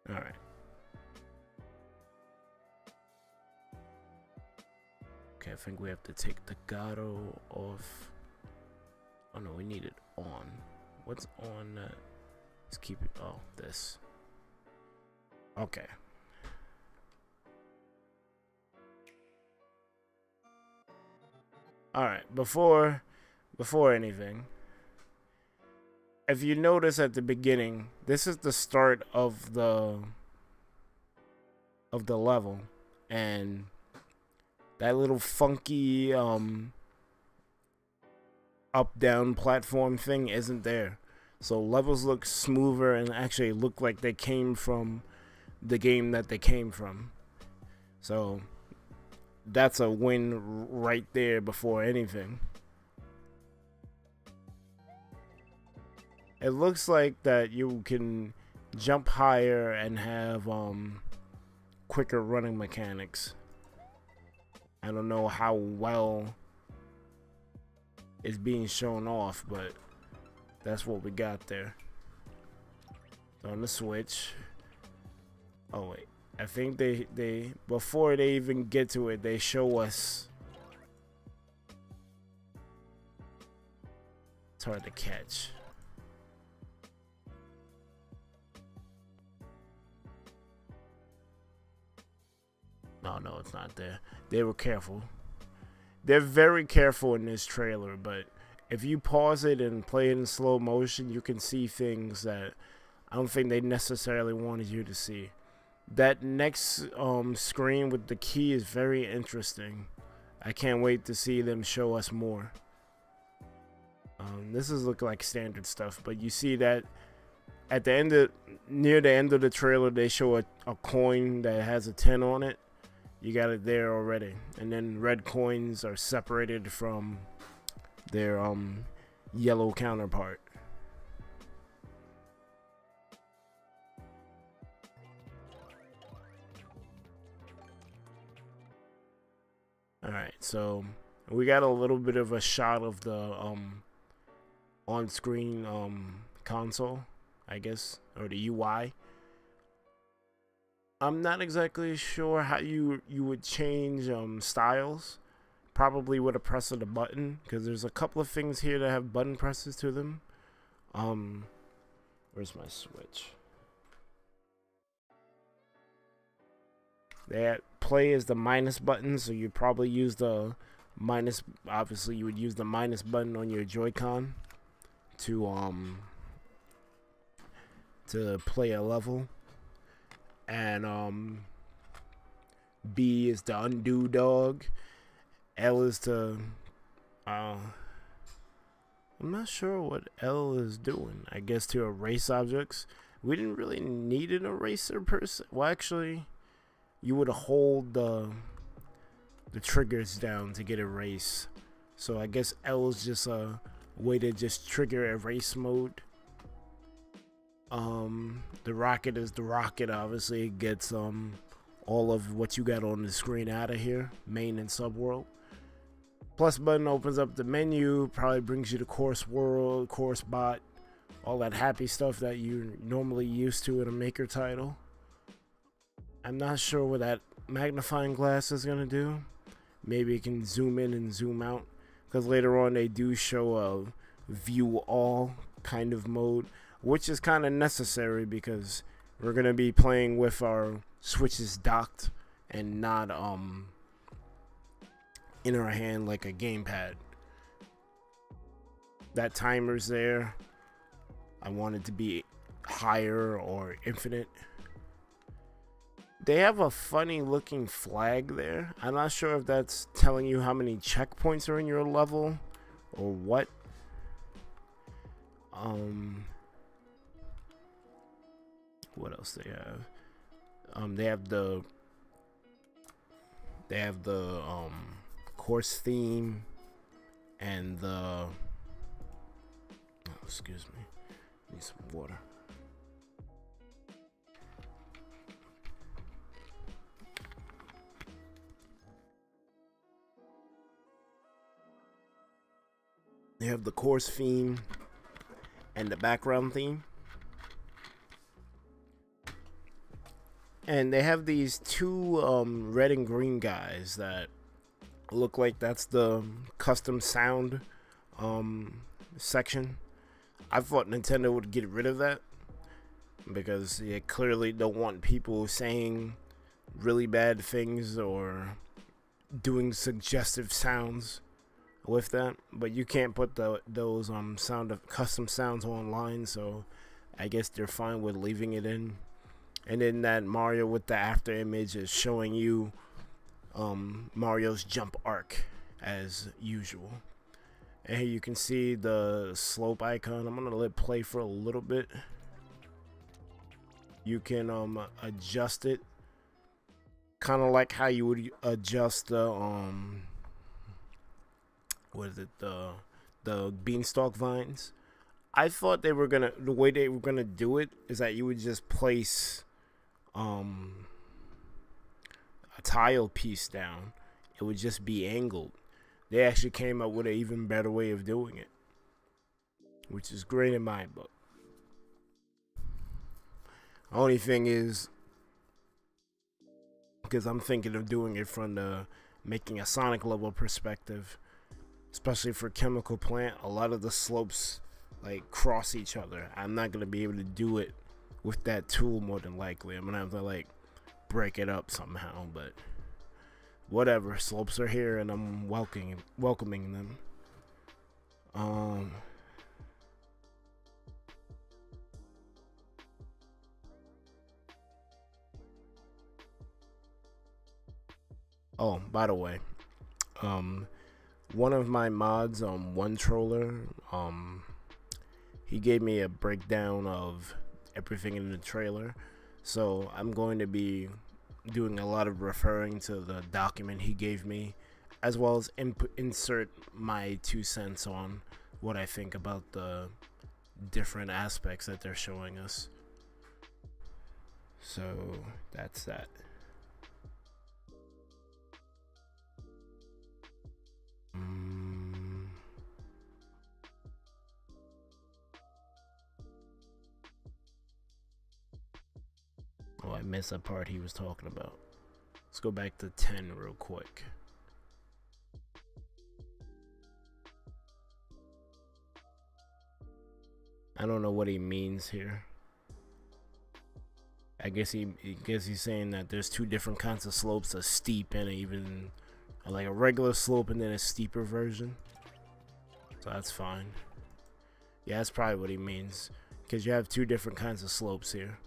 All right. Okay, I think we have to take the gato off. Oh no, we need it on. What's on that? Let's keep it. Oh, this. Okay. All right. Before anything, if you notice at the beginning, this is the start of the level, and that little funky up down platform thing isn't there. So levels look smoother and actually look like they came from the game that they came from. So that's a win right there before anything. It looks like that you can jump higher and have quicker running mechanics. I don't know how well it's being shown off, but that's what we got there. On the Switch. Oh wait, I think they before they even get to it, they show us. It's hard to catch. No, it's not there. They were careful. They're very careful in this trailer, but if you pause it and play it in slow motion, you can see things that I don't think they necessarily wanted you to see. That next screen with the key is very interesting. I can't wait to see them show us more. This is looking like standard stuff, but you see that at the end of, near the end of the trailer, they show a coin that has a 10 on it. You got it there already, and then red coins are separated from their yellow counterpart. Alright, so we got a little bit of a shot of the on-screen console, I guess, or the UI. I'm not exactly sure how you would change styles. Probably with a press of the button, because there's a couple of things here that have button presses to them. Where's my Switch? That play is the minus button, so you probably use the minus. Obviously, you would use the minus button on your Joy-Con to play a level. And B is the undo dog. L is to I'm not sure what L is doing. I guess to erase objects. We didn't really need an eraser per se. Well, actually, you would hold the triggers down to get erase. So I guess L is just a way to just trigger erase mode. The rocket is the rocket. Obviously, it gets all of what you got on the screen out of here, main and subworld. Plus button opens up the menu, probably brings you to course world, course bot, all that happy stuff that you're normally used to in a maker title. I'm not sure what that magnifying glass is gonna do. Maybe it can zoom in and zoom out, because later on they do show a view all kind of mode, which is kind of necessary because we're gonna be playing with our Switches docked and not in our hand like a gamepad. That timer's there. I want it to be higher or infinite. They have a funny looking flag there. I'm not sure if that's telling you how many checkpoints are in your level or what. What else they have? They have the course theme, and the oh, excuse me, need some water. They have the course theme and the background theme. And they have these two red and green guys that look like that's the custom sound section. I thought Nintendo would get rid of that because they clearly don't want people saying really bad things or doing suggestive sounds with that. But you can't put those custom sounds online, so I guess they're fine with leaving it in. And then that Mario with the after image is showing you Mario's jump arc as usual. And here you can see the slope icon. I'm gonna let it play for a little bit. You can adjust it kind of like how you would adjust the what is it, the beanstalk vines. I thought the way they were gonna do it is that you would just place a tile piece down. It would just be angled. They actually came up with an even better way of doing it, which is great in my book. Only thing is, because I'm thinking of doing it from the making a Sonic level perspective, especially for Chemical Plant, a lot of the slopes like cross each other. I'm not gonna be able to do it with that tool more than likely. I'm gonna have to like break it up somehow, but whatever. Slopes are here and I'm welcoming them. Oh, by the way, one of my mods, One Troller, he gave me a breakdown of everything in the trailer, so I'm going to be doing a lot of referring to the document he gave me, as well as insert my 2 cents on what I think about the different aspects that they're showing us. So that's that. Oh, I missed a part he was talking about. Let's go back to 10 real quick. I don't know what he means here. I guess he's saying that there's 2 different kinds of slopes, a steep and even like a regular slope and then a steeper version. So that's fine. Yeah, that's probably what he means, because you have 2 different kinds of slopes here.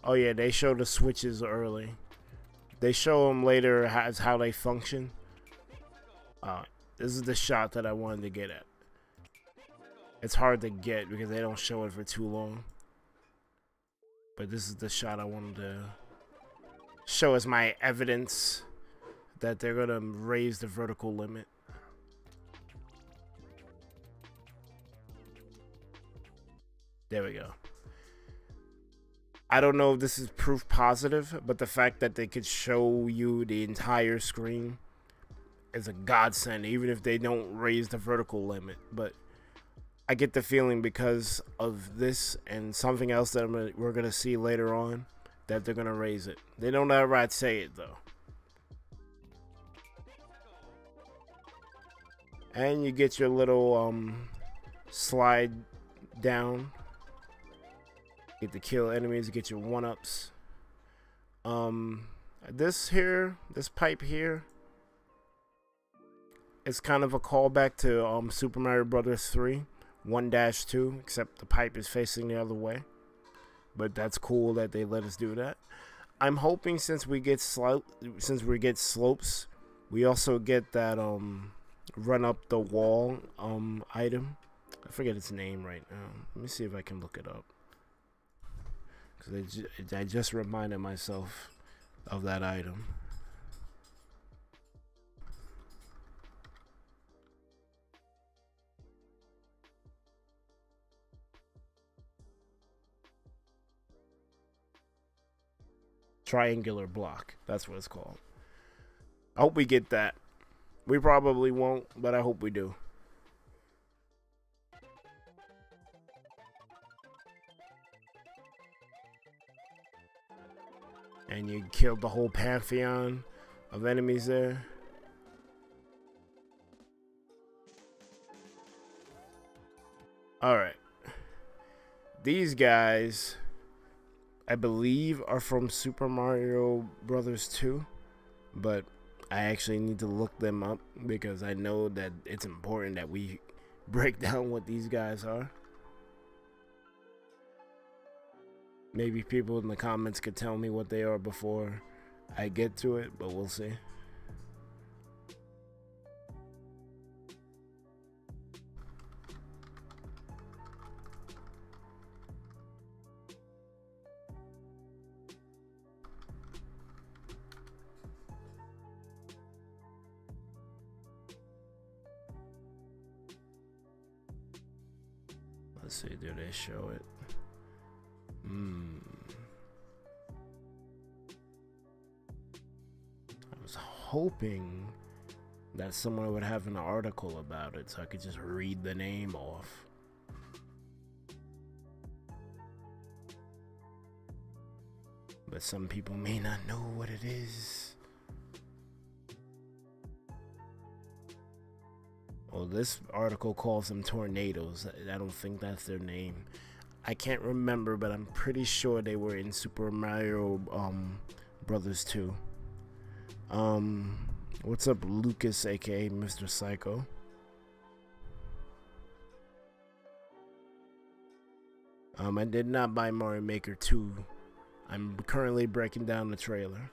Oh yeah, they show the switches early. They show them later as how they function. This is the shot that I wanted to get at. It's hard to get because they don't show it for too long. But this is the shot I wanted to show as my evidence that they're gonna raise the vertical limit. There we go. I don't know if this is proof positive, but the fact that they could show you the entire screen is a godsend, even if they don't raise the vertical limit. But I get the feeling because of this and something else that we're going to see later on, that they're going to raise it. They don't outright say it, though. And you get your little slide down. Get to kill enemies, get your 1-ups. This pipe here is kind of a callback to Super Mario Bros. 3 1-2, except the pipe is facing the other way. But that's cool that they let us do that. I'm hoping since we get slopes, we also get that run up the wall item. I forget its name right now. Let me see if I can look it up. I just reminded myself of that item. Triangular block. That's what it's called. I hope we get that. We probably won't, but I hope we do. And you killed the whole pantheon of enemies there. Alright. These guys, I believe, are from Super Mario Brothers 2. But I actually need to look them up because I know that it's important that we break down what these guys are. Maybe people in the comments could tell me what they are before I get to it, but we'll see. Let's see, do they show it? I was hoping that someone would have an article about it so I could just read the name off. But some people may not know what it is. Well, this article calls them tornadoes. I don't think that's their name. I can't remember, but I'm pretty sure they were in Super Mario Brothers 2. What's up, Lucas, aka Mr. Psycho? I did not buy Mario Maker 2. I'm currently breaking down the trailer.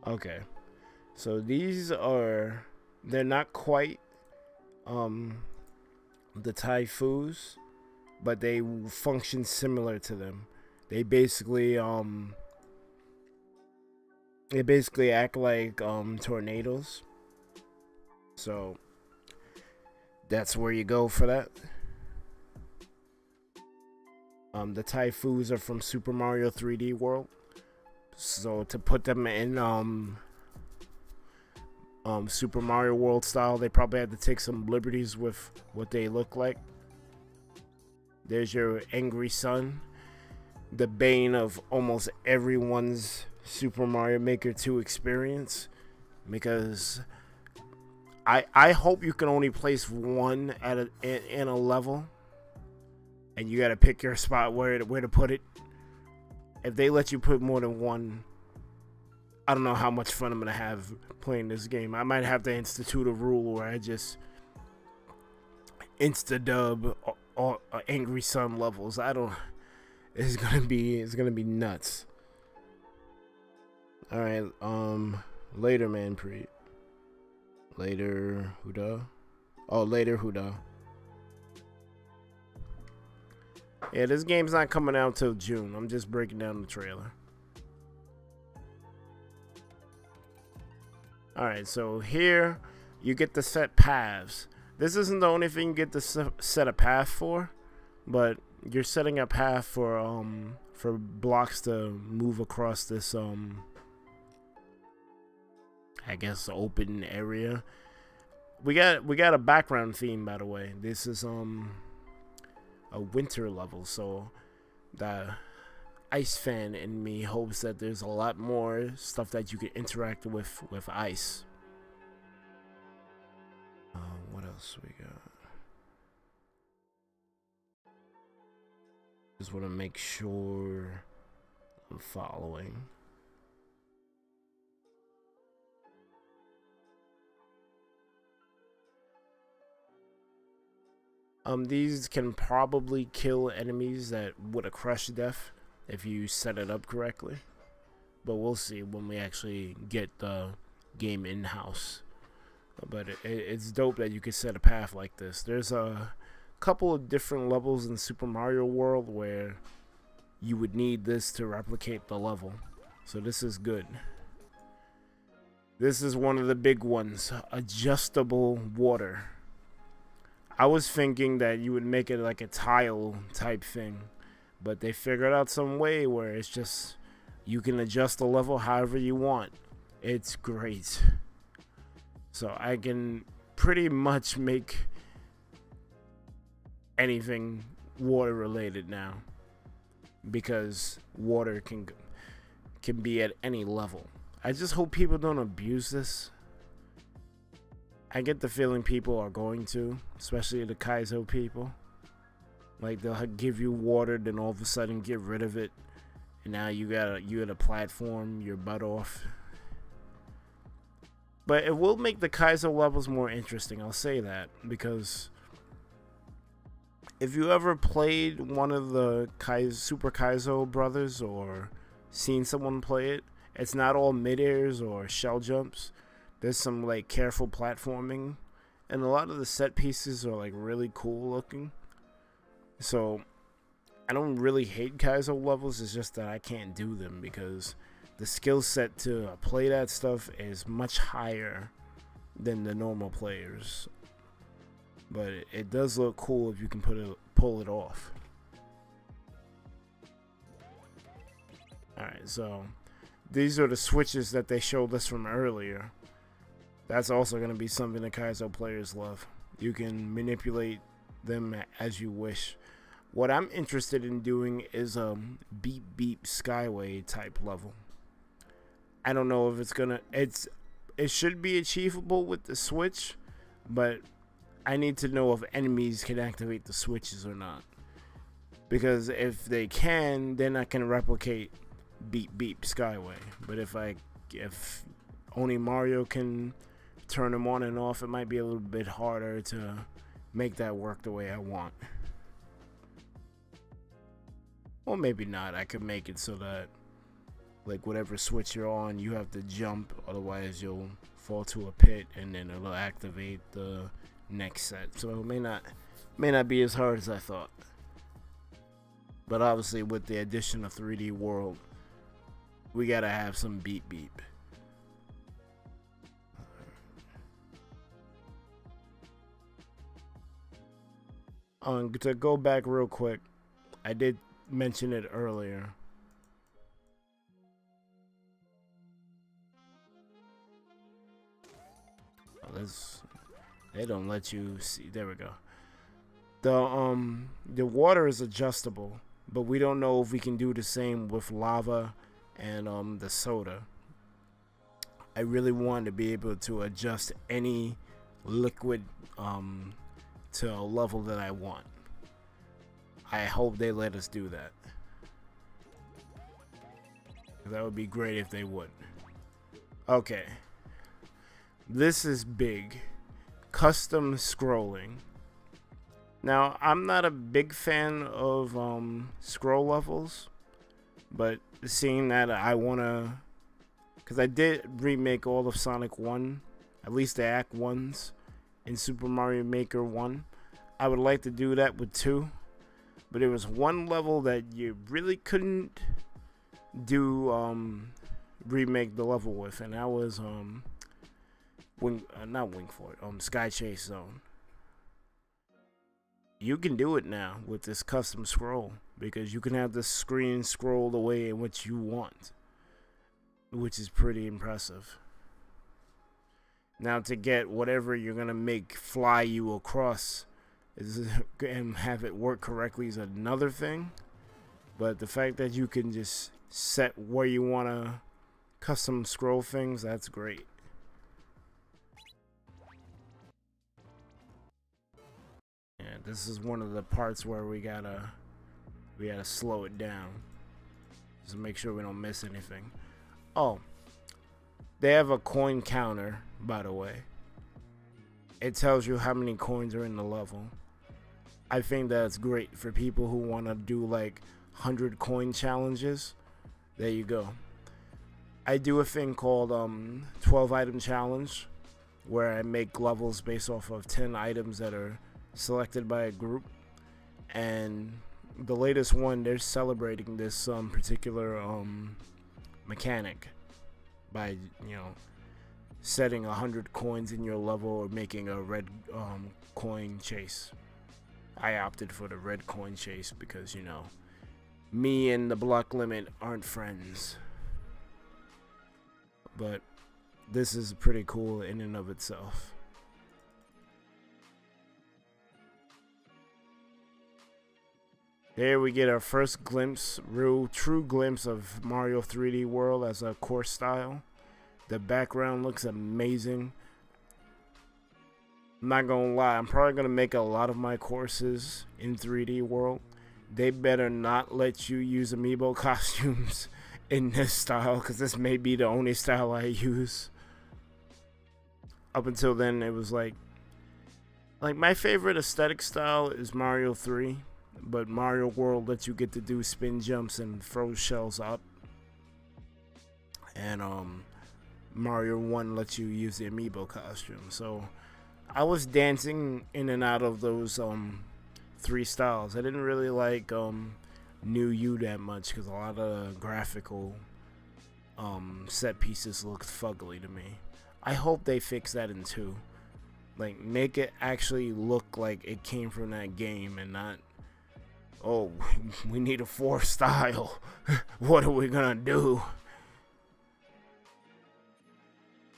Okay, so these are, they're not quite the Typhoos, but they function similar to them. They basically act like tornadoes. So that's where you go for that. The Typhoos are from Super Mario 3D World. So to put them in Super Mario World style, they probably had to take some liberties with what they look like. There's your angry son, the bane of almost everyone's Super Mario Maker 2 experience, because I hope you can only place one at in a level, and you got to pick your spot where to put it. If they let you put more than one, I don't know how much fun I'm going to have playing this game. I might have to institute a rule where I just insta-dub all Angry Sun levels. I don't... It's gonna be nuts. Alright, later, man, Preet. Later, Huda. Oh, later, Huda. Yeah, this game's not coming out till June. I'm just breaking down the trailer. Alright, so here you get to set paths. This isn't the only thing you get to set a path for, but you're setting a path for blocks to move across this I guess open area. We got a background theme, by the way. This is a winter level, so the ice fan in me hopes that there's a lot more stuff that you can interact with ice. What else we got? Just want to make sure I'm following. These can probably kill enemies that would have crushed death if you set it up correctly, but we'll see when we actually get the game in-house. But it's dope that you can set a path like this. There's a couple of different levels in Super Mario World where you would need this to replicate the level. So this is good. This is one of the big ones, adjustable water. I was thinking that you would make it like a tile type thing, but they figured out some way where it's just you can adjust the level however you want. It's great. So I can pretty much make anything water related now, because water can be at any level. I just hope people don't abuse this. I get the feeling people are going to, especially the Kaizo people. Like, they'll give you water, then all of a sudden get rid of it, and now you gotta platform your butt off. But it will make the Kaizo levels more interesting, I'll say that, because if you ever played one of the Super Kaizo brothers or seen someone play it, it's not all mid-airs or shell jumps. There's some like careful platforming, and a lot of the set pieces are like really cool looking. So I don't really hate Kaizo levels, it's just that I can't do them because the skill set to play that stuff is much higher than the normal players. But it does look cool if you can pull it off. Alright, so these are the switches that they showed us from earlier. That's also going to be something the Kaizo players love. You can manipulate them as you wish. What I'm interested in doing is a beep beep skyway type level. I don't know if it's gonna, it should be achievable with the switch, but I need to know if enemies can activate the switches or not. Because if they can, then I can replicate beep beep skyway. But if only Mario can turn them on and off, it might be a little bit harder to make that work the way I want. Or maybe not. I could make it so that like whatever switch you're on, you have to jump, otherwise you'll fall to a pit and then it'll activate the next set. So it may not be as hard as I thought. But obviously with the addition of 3D World, we gotta have some beep beep. To go back real quick, I did mention it earlier. They don't let you see. There we go. The water is adjustable, but we don't know if we can do the same with lava and the soda. I really want to be able to adjust any liquid to a level that I want. I hope they let us do that. That would be great if they would. Okay. This is big. Custom scrolling. Now, I'm not a big fan of scroll levels, but seeing that I wanna, because I did remake all of Sonic 1, at least the Act 1s in Super Mario Maker 1. I would like to do that with 2, but there was one level that you really couldn't do remake the level with, and that was Sky Chase Zone. You can do it now with this custom scroll, because you can have the screen scroll the way in which you want, which is pretty impressive. Now, to get whatever you're gonna make fly you across and have it work correctly is another thing, but the fact that you can just set where you want to custom scroll things, that's great. And this is one of the parts where we gotta slow it down, just to make sure we don't miss anything. Oh, they have a coin counter, by the way. It tells you how many coins are in the level. I think that's great for people who want to do like 100 coin challenges. There you go. I do a thing called 12 item challenge, where I make levels based off of 10 items that are selected by a group, and the latest one, they're celebrating this particular mechanic by, you know, setting 100 coins in your level or making a red coin chase. I opted for the red coin chase because, you know, me and the block limit aren't friends. But this is pretty cool in and of itself. There we get our first glimpse, true glimpse of Mario 3D World as a course style. The background looks amazing. I'm not gonna lie, I'm probably gonna make a lot of my courses in 3D World. They better not let you use amiibo costumes in this style, because this may be the only style I use. Up until then, it was like my favorite aesthetic style is Mario 3. But Mario World lets you get to do spin jumps and throw shells up, and Mario 1 lets you use the amiibo costume. So I was dancing in and out of those 3 styles. I didn't really like New You that much because a lot of graphical set pieces looked fugly to me. I hope they fix that in 2. Like, make it actually look like it came from that game and not, oh, we need a 4 style. What are we gonna do?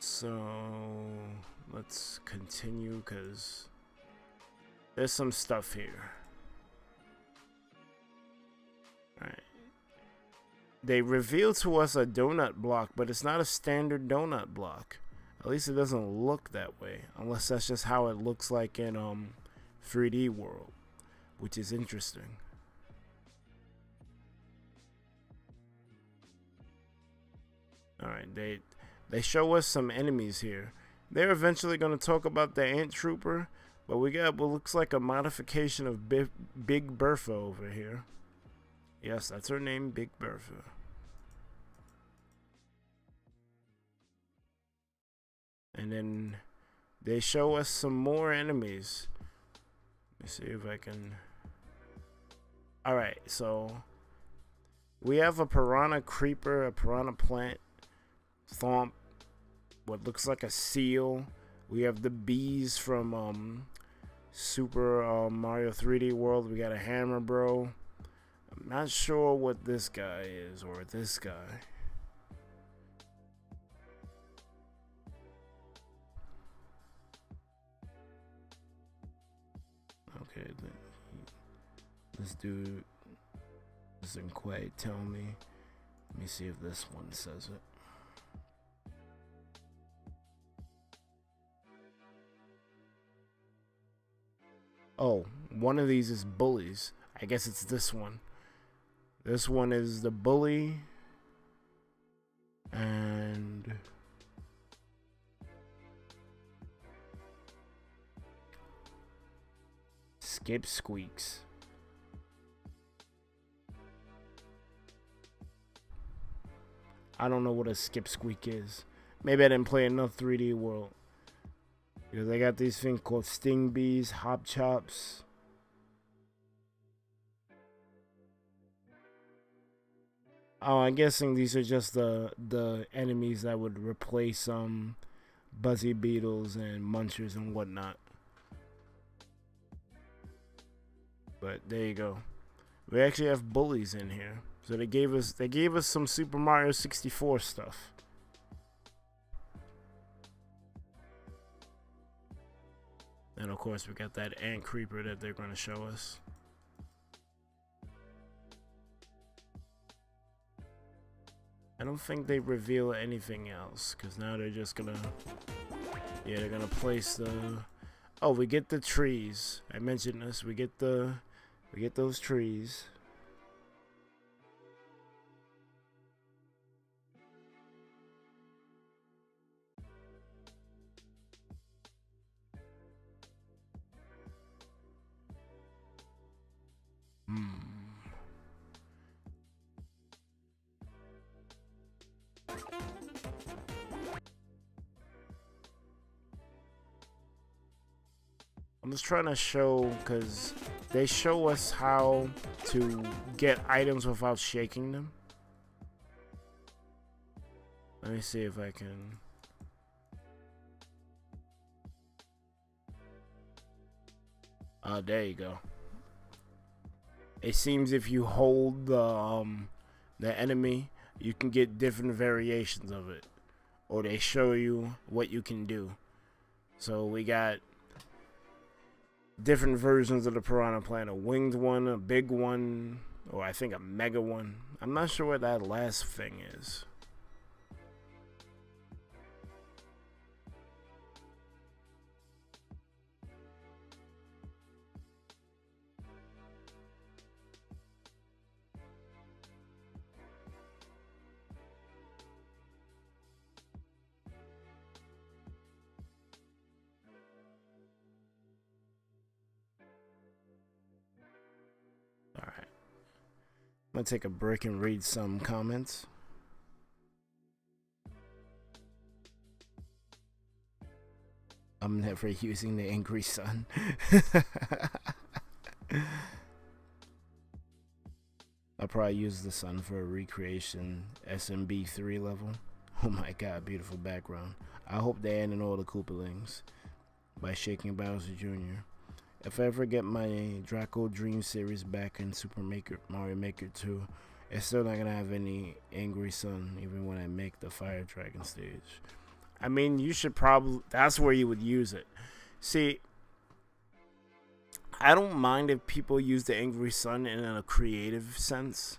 So let's continue because there's some stuff here. Alright. They revealed to us a donut block, but it's not a standard donut block. At least it doesn't look that way, unless that's just how it looks like in 3D World, which is interesting. Alright, they show us some enemies here. They're eventually going to talk about the Ant Trooper, but we got what looks like a modification of Big Bertha over here. Yes, that's her name, Big Bertha. And then they show us some more enemies. Let me see if I can... Alright, so we have a piranha creeper, a piranha plant, thomp, what looks like a seal. We have the bees from Super Mario 3D World. We got a hammer bro. I'm not sure what this guy is, or this guy. Okay, this dude doesn't quite tell me. Let me see if this one says it. Oh, one of these is bullies. I guess it's this one. This one is the bully. And Skip Squeaks. I don't know what a Skip Squeak is. Maybe I didn't play enough 3D World. Because they got these things called Sting Bees, Hop Chops. Oh, I'm guessing these are just the enemies that would replace Buzzy Beetles and Munchers and whatnot. But there you go. We actually have bullies in here. So they gave us some Super Mario 64 stuff. And of course we got that ant creeper that they're going to show us. I don't think they reveal anything else, because now they're just gonna, yeah, they're gonna place the, oh, we get the trees. I mentioned this. We get those trees. I'm just trying to show, because they show us how to get items without shaking them. Let me see if I can. Oh, there you go. It seems if you hold the enemy, you can get different variations of it, or they show you what you can do. So we got different versions of the piranha plant: a winged one, a big one, or I think a mega one. I'm not sure what that last thing is. Alright. I'm gonna take a break and read some comments. I'm never using the angry sun. I'll probably use the sun for a recreation SMB 3 level. Oh my god, beautiful background. I hope they add in all the Koopalings by Shaking Bowser Jr. If I ever get my Draco Dream series back in Mario Maker 2, it's still not gonna have any angry sun even when I make the Fire Dragon stage. I mean, you should probably, that's where you would use it. See, I don't mind if people use the angry sun in a creative sense,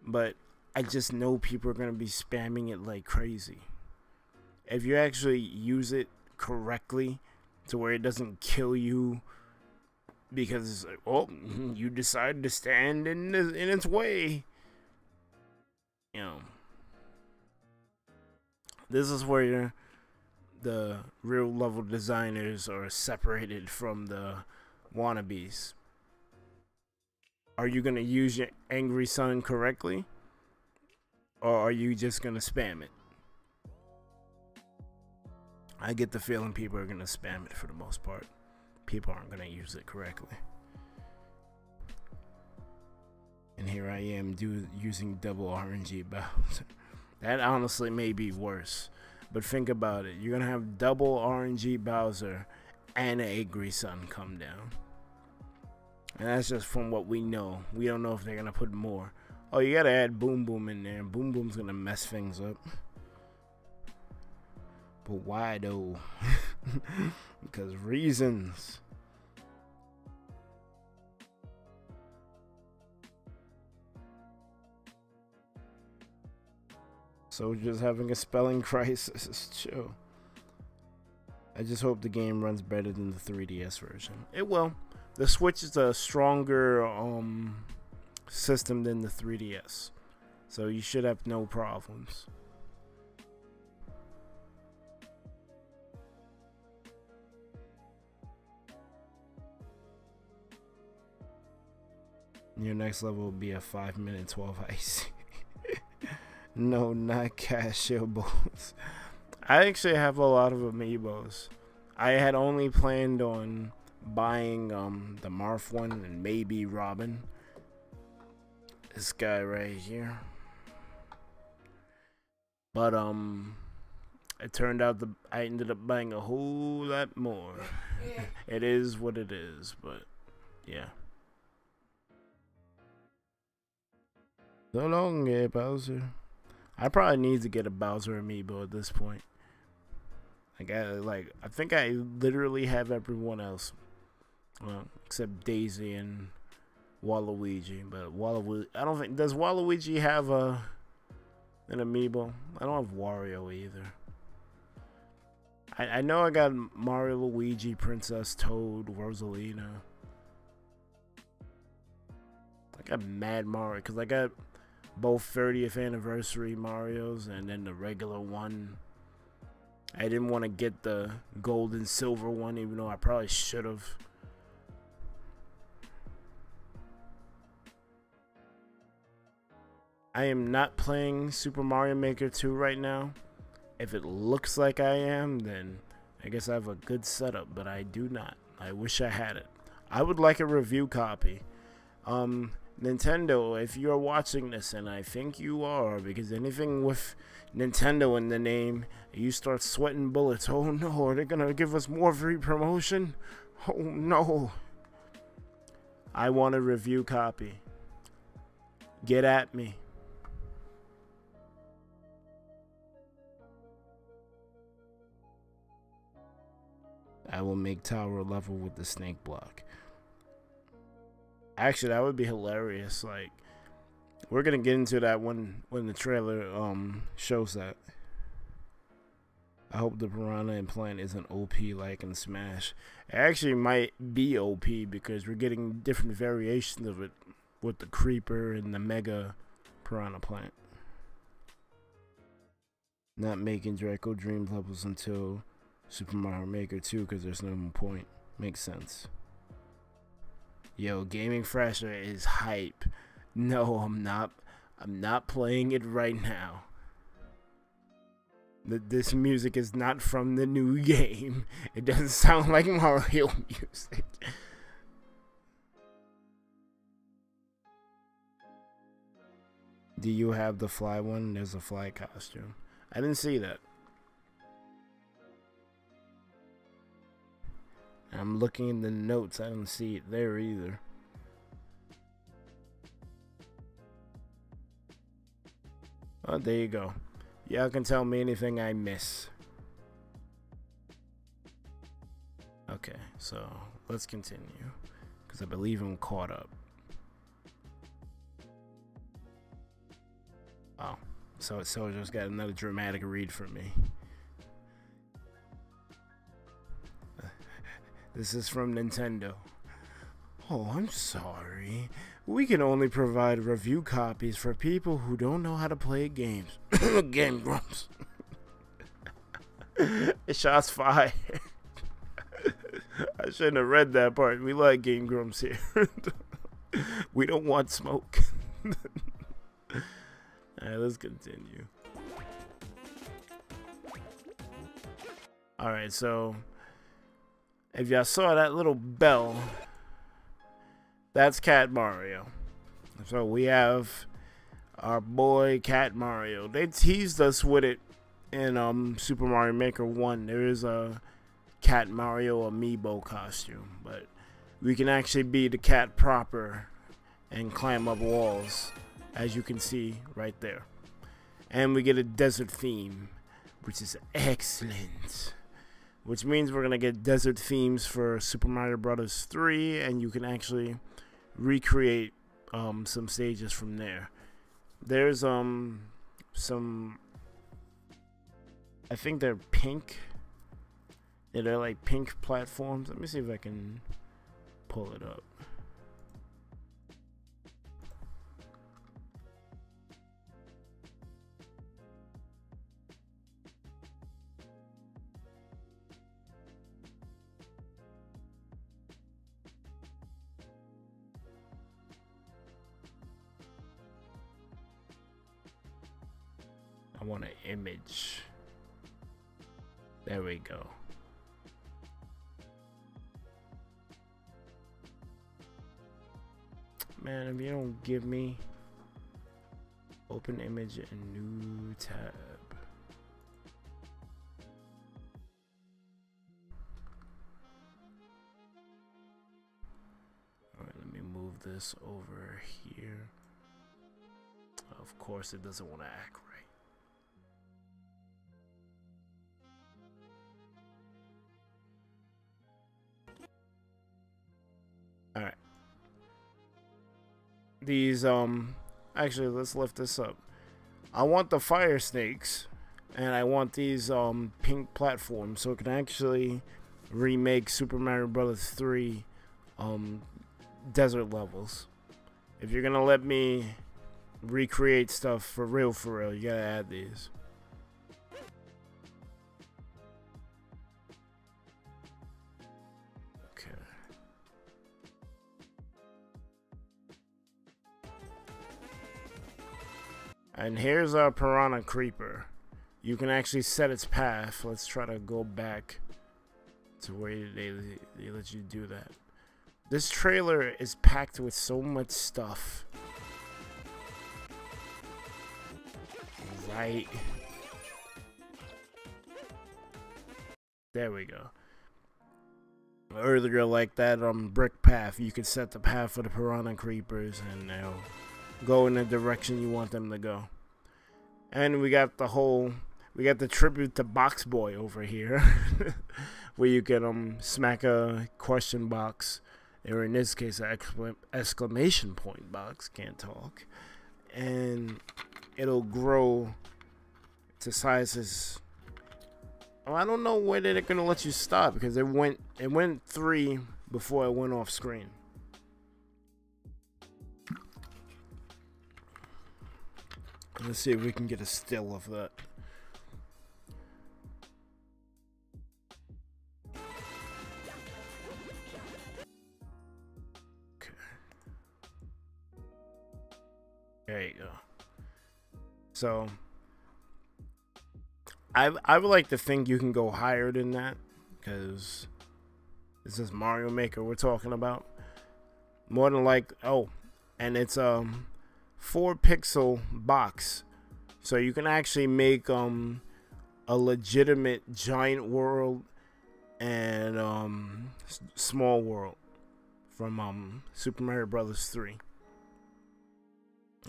but I just know people are going to be spamming it like crazy. If you actually use it correctly to where it doesn't kill you because, oh, you decided to stand in its way, you know, this is where the real level designers are separated from the wannabes. Are you going to use your angry sun correctly, or are you just going to spam it? I get the feeling people are going to spam it for the most part. People aren't going to use it correctly. And here I am using double RNG Bowser. That honestly may be worse. But think about it. You're going to have double RNG Bowser and an angry sun come down. And that's just from what we know. We don't know if they're going to put more. Oh, you got to add Boom Boom in there. Boom Boom's going to mess things up. But why though? Because reasons. So just having a spelling crisis. Chill. I just hope the game runs better than the 3DS version. It will. The Switch is a stronger system than the 3DS. So you should have no problems. Your next level will be a 5-minute 12 ice. No, not Cashables. I actually have a lot of amiibos. I had only planned on buying the Marth one and maybe Robin. This guy right here. But it turned out I ended up buying a whole lot more. It is what it is, but yeah. So long, yeah, Bowser. I probably need to get a Bowser amiibo at this point. I think I literally have everyone else, well, except Daisy and Waluigi. But Waluigi, I don't think, does Waluigi have an amiibo? I don't have Wario either. I know I got Mario, Luigi, Princess, Toad, Rosalina. I got Mad Mario because I got both 30th anniversary Marios and then the regular one. I didn't want to get the gold and silver one, even though I probably should have. I am not playing Super Mario Maker 2 right now. If it looks like I am, then I guess I have a good setup, but I do not. I wish I had it. I would like a review copy. Nintendo, if you're watching this, and I think you are, because anything with Nintendo in the name, you start sweating bullets. Oh no, are they gonna give us more free promotion? Oh no. I want a review copy. Get at me. I will make tower level with the snake block. Actually, that would be hilarious. Like, we're gonna get into that when the trailer shows that. I hope the piranha implant isn't OP like in Smash. It actually might be OP because we're getting different variations of it with the creeper and the mega piranha plant. Not making Draco Dream levels until Super Mario Maker 2 because there's no point. Makes sense. Yo, Gaming Thrasher is hype. No, I'm not. I'm not playing it right now. This music is not from the new game. It doesn't sound like Mario music. Do you have the fly one? There's a fly costume. I didn't see that. I'm looking in the notes. I don't see it there either. Oh, there you go. Y'all can tell me anything I miss. Okay, so let's continue. Because I believe I'm caught up. Oh, so just got another dramatic read from me. This is from Nintendo. Oh, I'm sorry. We can only provide review copies for people who don't know how to play games. Game Grumps. Shots fired. I shouldn't have read that part. We like Game Grumps here. We don't want smoke. Alright, let's continue. Alright, so if y'all saw that little bell, that's Cat Mario. So we have our boy Cat Mario. They teased us with it in Super Mario Maker 1. There is a Cat Mario amiibo costume, but we can actually be the cat proper and climb up walls, as you can see right there. And we get a desert theme, which is excellent. Which means we're gonna get desert themes for Super Mario Bros. 3, and you can actually recreate some stages from there. There's some, I think they're pink. Yeah, they're like pink platforms. Let me see if I can pull it up. I want an image. There we go. Man, if you don't give me open image and new tab. Alright, let me move this over here. Of course it doesn't want to act right. Alright. These, actually, let's lift this up. I want the fire snakes, and I want these, pink platforms, so it can actually remake Super Mario Bros. 3, desert levels. If you're gonna let me recreate stuff for real, you gotta add these. And here's our piranha creeper. You can actually set its path. Let's try to go back where they let you do that. This trailer is packed with so much stuff. Right. There we go. Earlier, like that brick path, you can set the path for the piranha creepers and they'll go in the direction you want them to go. And we got the tribute to Box Boy over here, where you can smack a question box, or in this case an exclamation point box, can't talk, and it'll grow to sizes. Oh, I don't know where they're gonna let you stop, because it went 3 before it went off screen. Let's see if we can get a still of that. Okay. There you go. So I would like to think you can go higher than that, because this is Mario Maker we're talking about. More than like, oh, and it's 4-pixel box, so you can actually make a legitimate giant world and small world from Super Mario Brothers 3.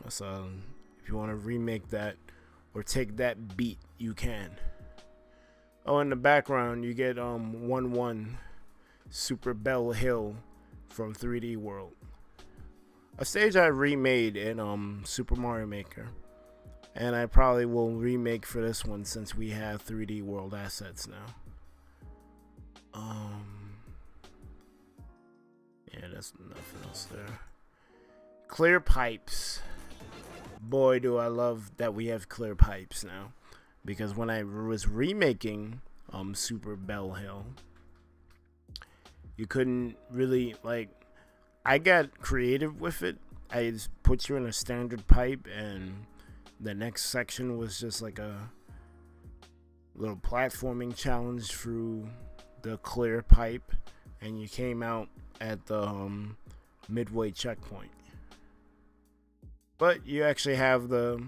So if you want to remake that or take that beat, you can. Oh, in the background you get 1-1 Super Bell Hill from 3D World, a stage I remade in Super Mario Maker, and I probably will remake for this one since we have 3D World assets now. Yeah, that's nothing else there. Clear pipes. Boy, do I love that we have clear pipes now, because when I was remaking Super Bell Hill, you couldn't really, like, I got creative with it. I just put you in a standard pipe, and the next section was just like a little platforming challenge through the clear pipe, and you came out at the midway checkpoint. But you actually have the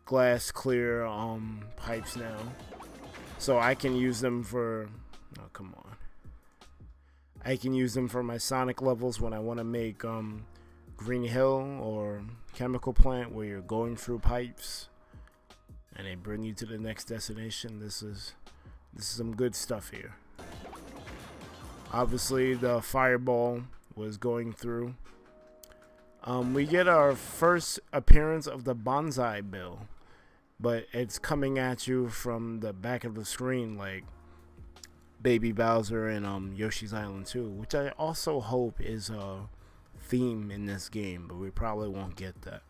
glass clear pipes now, so I can use them for, oh come on, I can use them for my Sonic levels when I want to make Green Hill or Chemical Plant, where you're going through pipes and they bring you to the next destination. This is some good stuff here. Obviously the fireball was going through. We get our first appearance of the Bonsai Bill, but it's coming at you from the back of the screen like Baby Bowser and Yoshi's Island 2, which I also hope is a theme in this game, but we probably won't get that.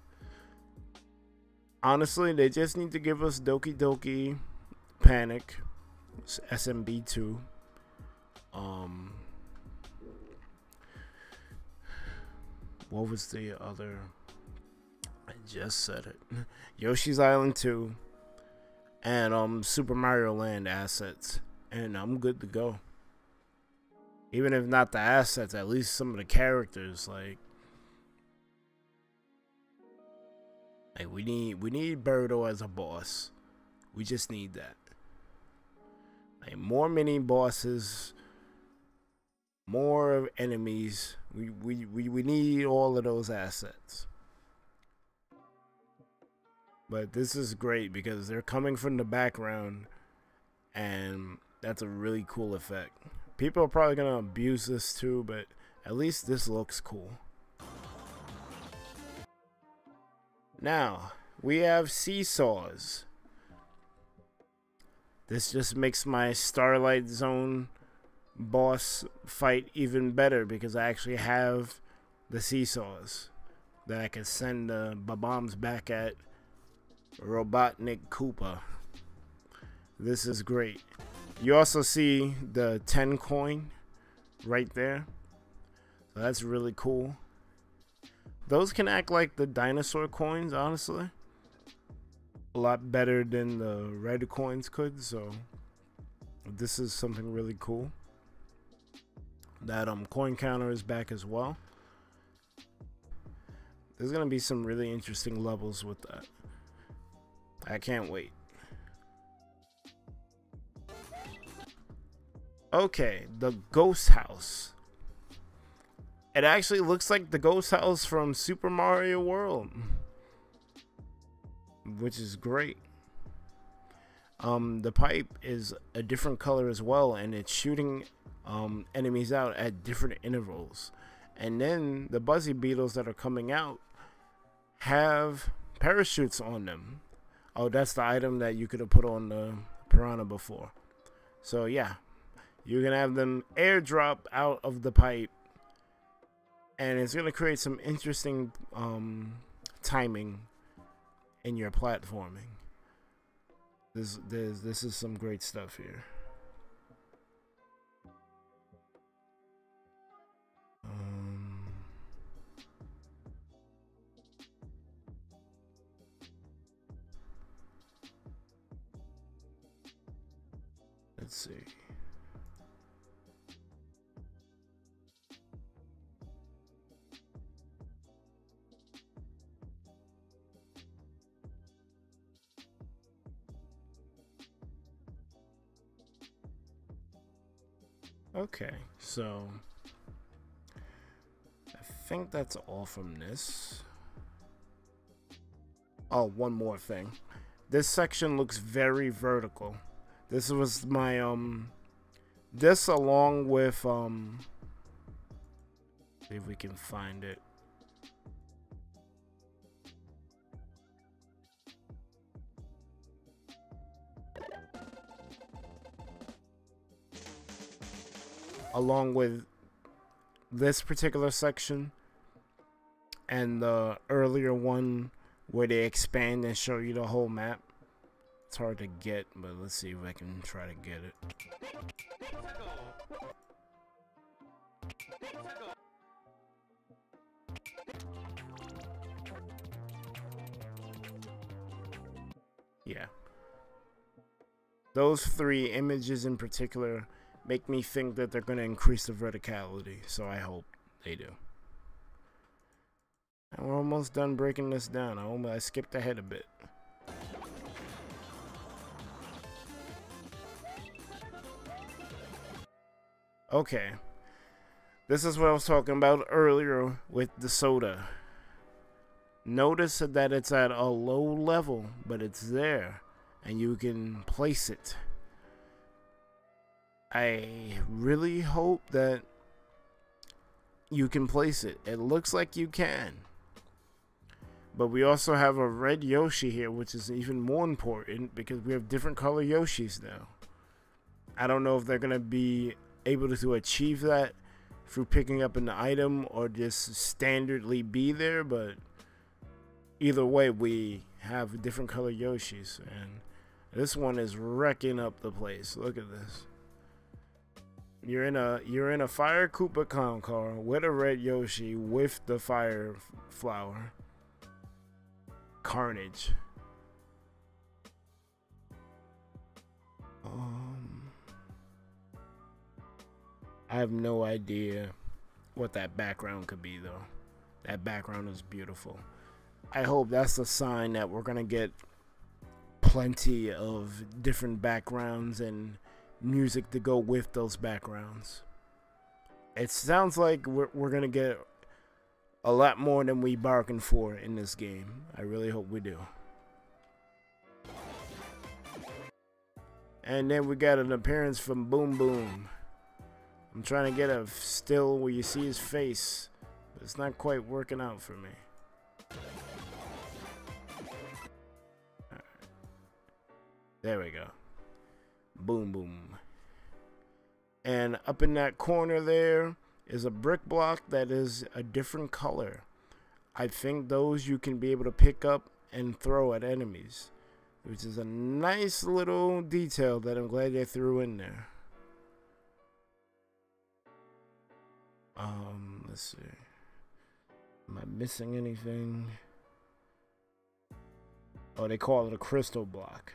Honestly, they just need to give us Doki Doki Panic SMB2. What was the other? I just said it. Yoshi's Island 2 and Super Mario Land assets, and I'm good to go. Even if not the assets, at least some of the characters. Like we need Birdo as a boss. We just need that. Like more mini bosses, more enemies. We need all of those assets. But this is great because they're coming from the background, and that's a really cool effect. People are probably gonna abuse this too, but at least this looks cool. Now we have seesaws. This just makes my Starlight Zone boss fight even better, because I actually have the seesaws that I can send the bombs back at Robotnik Koopa. This is great. You also see the 10 coin right there, so that's really cool. Those can act like the dinosaur coins, honestly, a lot better than the red coins could, so this is something really cool. That coin counter is back as well. There's gonna be some really interesting levels with that. I can't wait. Okay, the ghost house. It actually looks like the ghost house from Super Mario World, which is great. The pipe is a different color as well, and it's shooting enemies out at different intervals. And then the Buzzy Beetles that are coming out have parachutes on them. Oh, that's the item that you could have put on the piranha before. So yeah, you're gonna have them airdrop out of the pipe, and it's gonna create some interesting timing in your platforming. This is some great stuff here. Let's see. Okay, so I think that's all from this. Oh, one more thing. This section looks very vertical. This was my this along with see if we can find it. Along with this particular section and the earlier one where they expand and show you the whole map. It's hard to get, but let's see if I can try to get it. Yeah. Those three images in particular make me think that they're going to increase the verticality, so I hope they do. And we're almost done breaking this down. I skipped ahead a bit. Okay, this is what I was talking about earlier with the soda. Notice that it's at a low level, but it's there, and you can place it. I really hope that you can place it. It looks like you can. But we also have a red Yoshi here, which is even more important because we have different color Yoshis now. I don't know if they're going to be able to achieve that through picking up an item or just standardly be there, but either way we have different color Yoshis, and this one is wrecking up the place. Look at this. You're in a Fire Koopa clown car with a red Yoshi with the fire flower. Carnage. I have no idea what that background could be, though. That background is beautiful. I hope that's a sign that we're gonna get plenty of different backgrounds and music to go with those backgrounds. It sounds like we're gonna get a lot more than we bargained for in this game. I really hope we do. And then we got an appearance from Boom Boom. I'm trying to get a still where you see his face, but it's not quite working out for me. Right. There we go. Boom Boom. And up in that corner there is a brick block that is a different color. I think those you can be able to pick up and throw at enemies, which is a nice little detail that I'm glad they threw in there. Let's see. Am I missing anything? Oh, they call it a crystal block.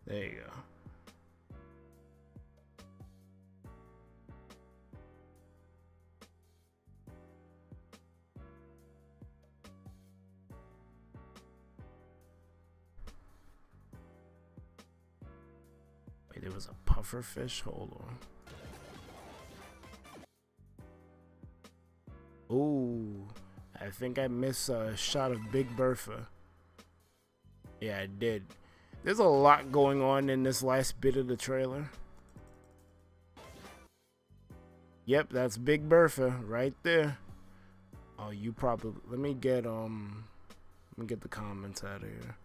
There you go. There was a pufferfish. Hold on. Ooh, I think I missed a shot of Big Bertha. Yeah, I did. There's a lot going on in this last bit of the trailer. Yep, that's Big Bertha right there. Oh, you probably let me get the comments out of here.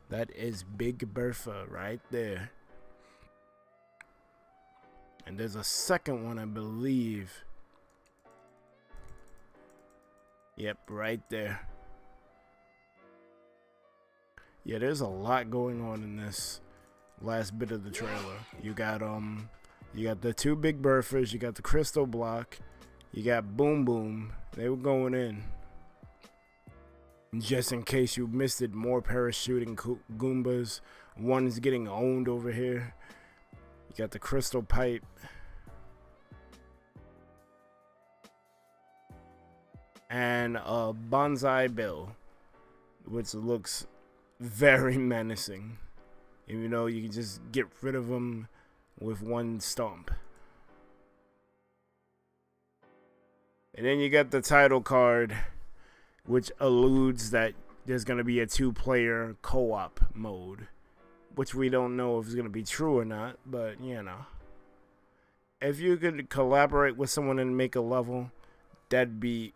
That is Big Bertha right there. And there's a second one, I believe. Yep, right there. Yeah, there's a lot going on in this last bit of the trailer. You got the two Big Berthas, you got the crystal block, you got Boom Boom. They were going in. And just in case you missed it, more parachuting Goombas. One is getting owned over here. You got the crystal pipe. And a Bonsai Bill, which looks very menacing. Even though you can just get rid of them with one stomp. And then you got the title card, which alludes that there's going to be a 2-player co-op mode, which we don't know if it's going to be true or not, but you know. If you could collaborate with someone and make a level, that'd be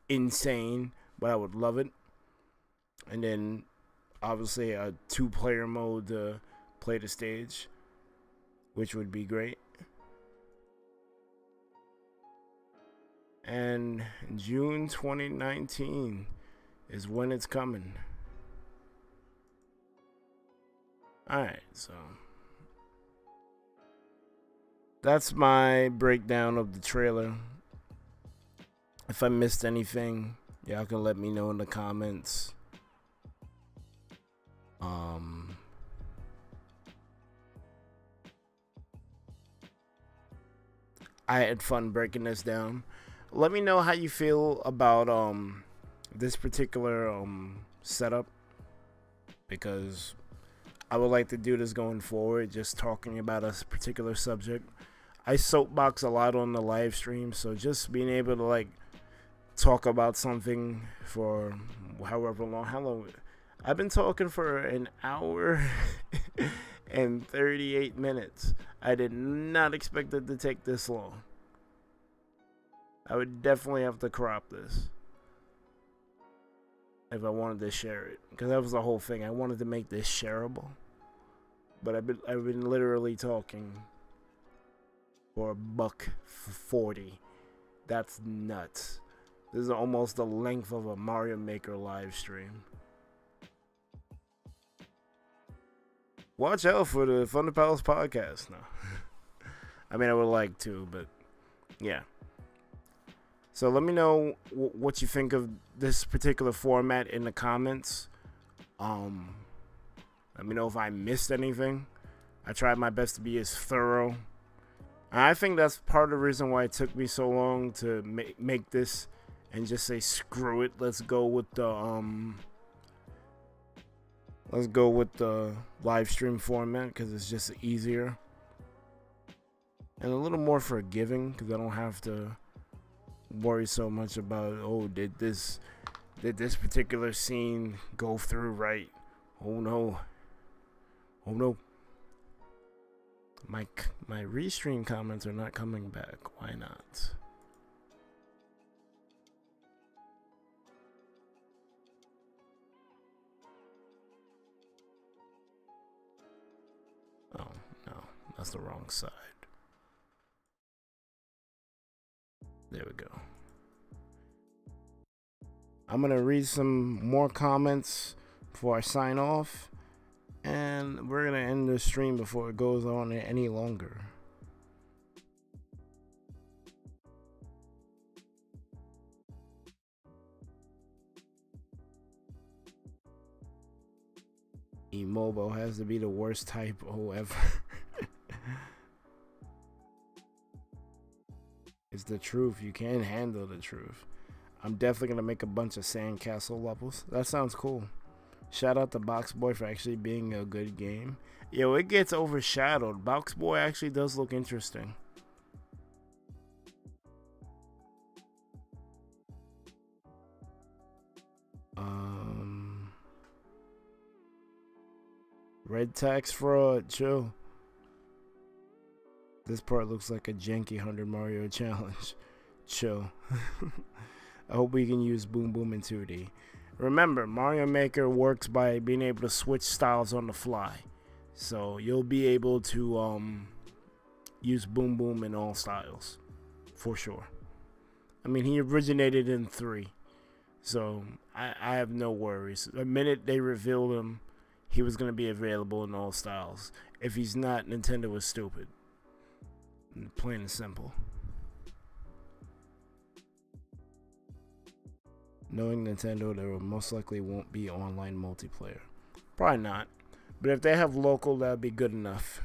insane, but I would love it. And then obviously a 2-player mode to play the stage, which would be great. And June 2019 is when it's coming. Alright, so that's my breakdown of the trailer. If I missed anything, y'all can let me know in the comments. I had fun breaking this down. Let me know how you feel about this particular setup, because I would like to do this going forward, just talking about a particular subject. I soapbox a lot on the live stream, so just being able to like talk about something for however long. How long? I've been talking for an hour and 38 minutes. I did not expect it to take this long. I would definitely have to crop this if I wanted to share it, because that was the whole thing. I wanted to make this shareable, but I've been literally talking for $1.40. That's nuts. This is almost the length of a Mario Maker live stream. Watch out for the ThunderPals podcast. No. I mean, I would like to, but yeah. So let me know what you think of this particular format in the comments. Let me know if I missed anything. I tried my best to be as thorough. And I think that's part of the reason why it took me so long to make this and just say screw it. Let's go with the live stream format, because it's just easier and a little more forgiving, because I don't have to worry so much about, oh, did this particular scene go through right? Oh no. My restream comments are not coming back. Why not? Oh no, that's the wrong side. There we go. I'm gonna read some more comments before I sign off, and we're gonna end the stream before it goes on any longer. Emobo has to be the worst typo ever. It's the truth. You can't handle the truth. I'm definitely gonna make a bunch of sandcastle levels. That sounds cool. Shout out to Box Boy for actually being a good game. Yo, it gets overshadowed. Box Boy actually does look interesting. Red tax fraud, chill. This part looks like a janky 100 Mario challenge. Chill. I hope we can use Boom Boom in 2D. Remember, Mario Maker works by being able to switch styles on the fly. So you'll be able to use Boom Boom in all styles. For sure. I mean, he originated in 3. So I have no worries. The minute they revealed him, he was going to be available in all styles. If he's not, Nintendo was stupid. Plain and simple. Knowing Nintendo, there most likely won't be online multiplayer. Probably not. But if they have local, that'd be good enough.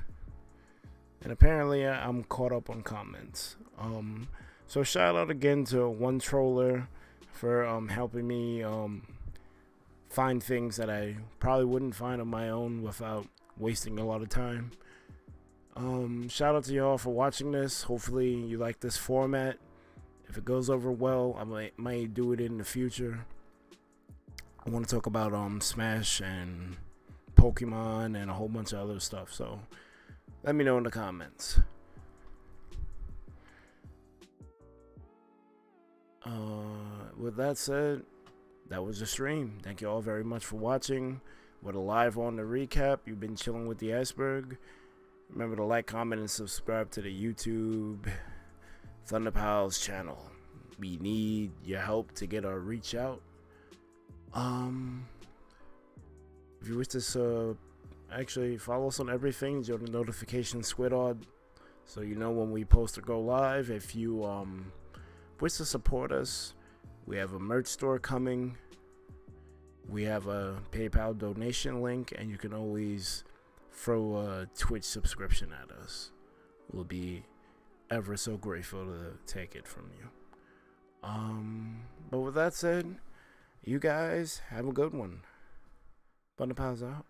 And apparently, I'm caught up on comments. So shout out again to One Troller for helping me find things that I probably wouldn't find on my own without wasting a lot of time. Shout out to y'all for watching this. Hopefully you like this format. If it goes over well, I might do it in the future. I want to talk about Smash and Pokemon and a whole bunch of other stuff, so let me know in the comments. With that said, that was the stream. Thank you all very much for watching. With a live on the recap, you've been chilling with the Iceberg. Remember to like, comment, and subscribe to the YouTube ThunderPals channel. We need your help to get our reach out. If you wish to actually follow us on everything, join the notification squid so you know when we post or go live. If you wish to support us, we have a merch store coming. We have a PayPal donation link, and you can always throw a Twitch subscription at us. We'll be ever so grateful to take it from you. But with that said, you guys have a good one. ThunderPals out.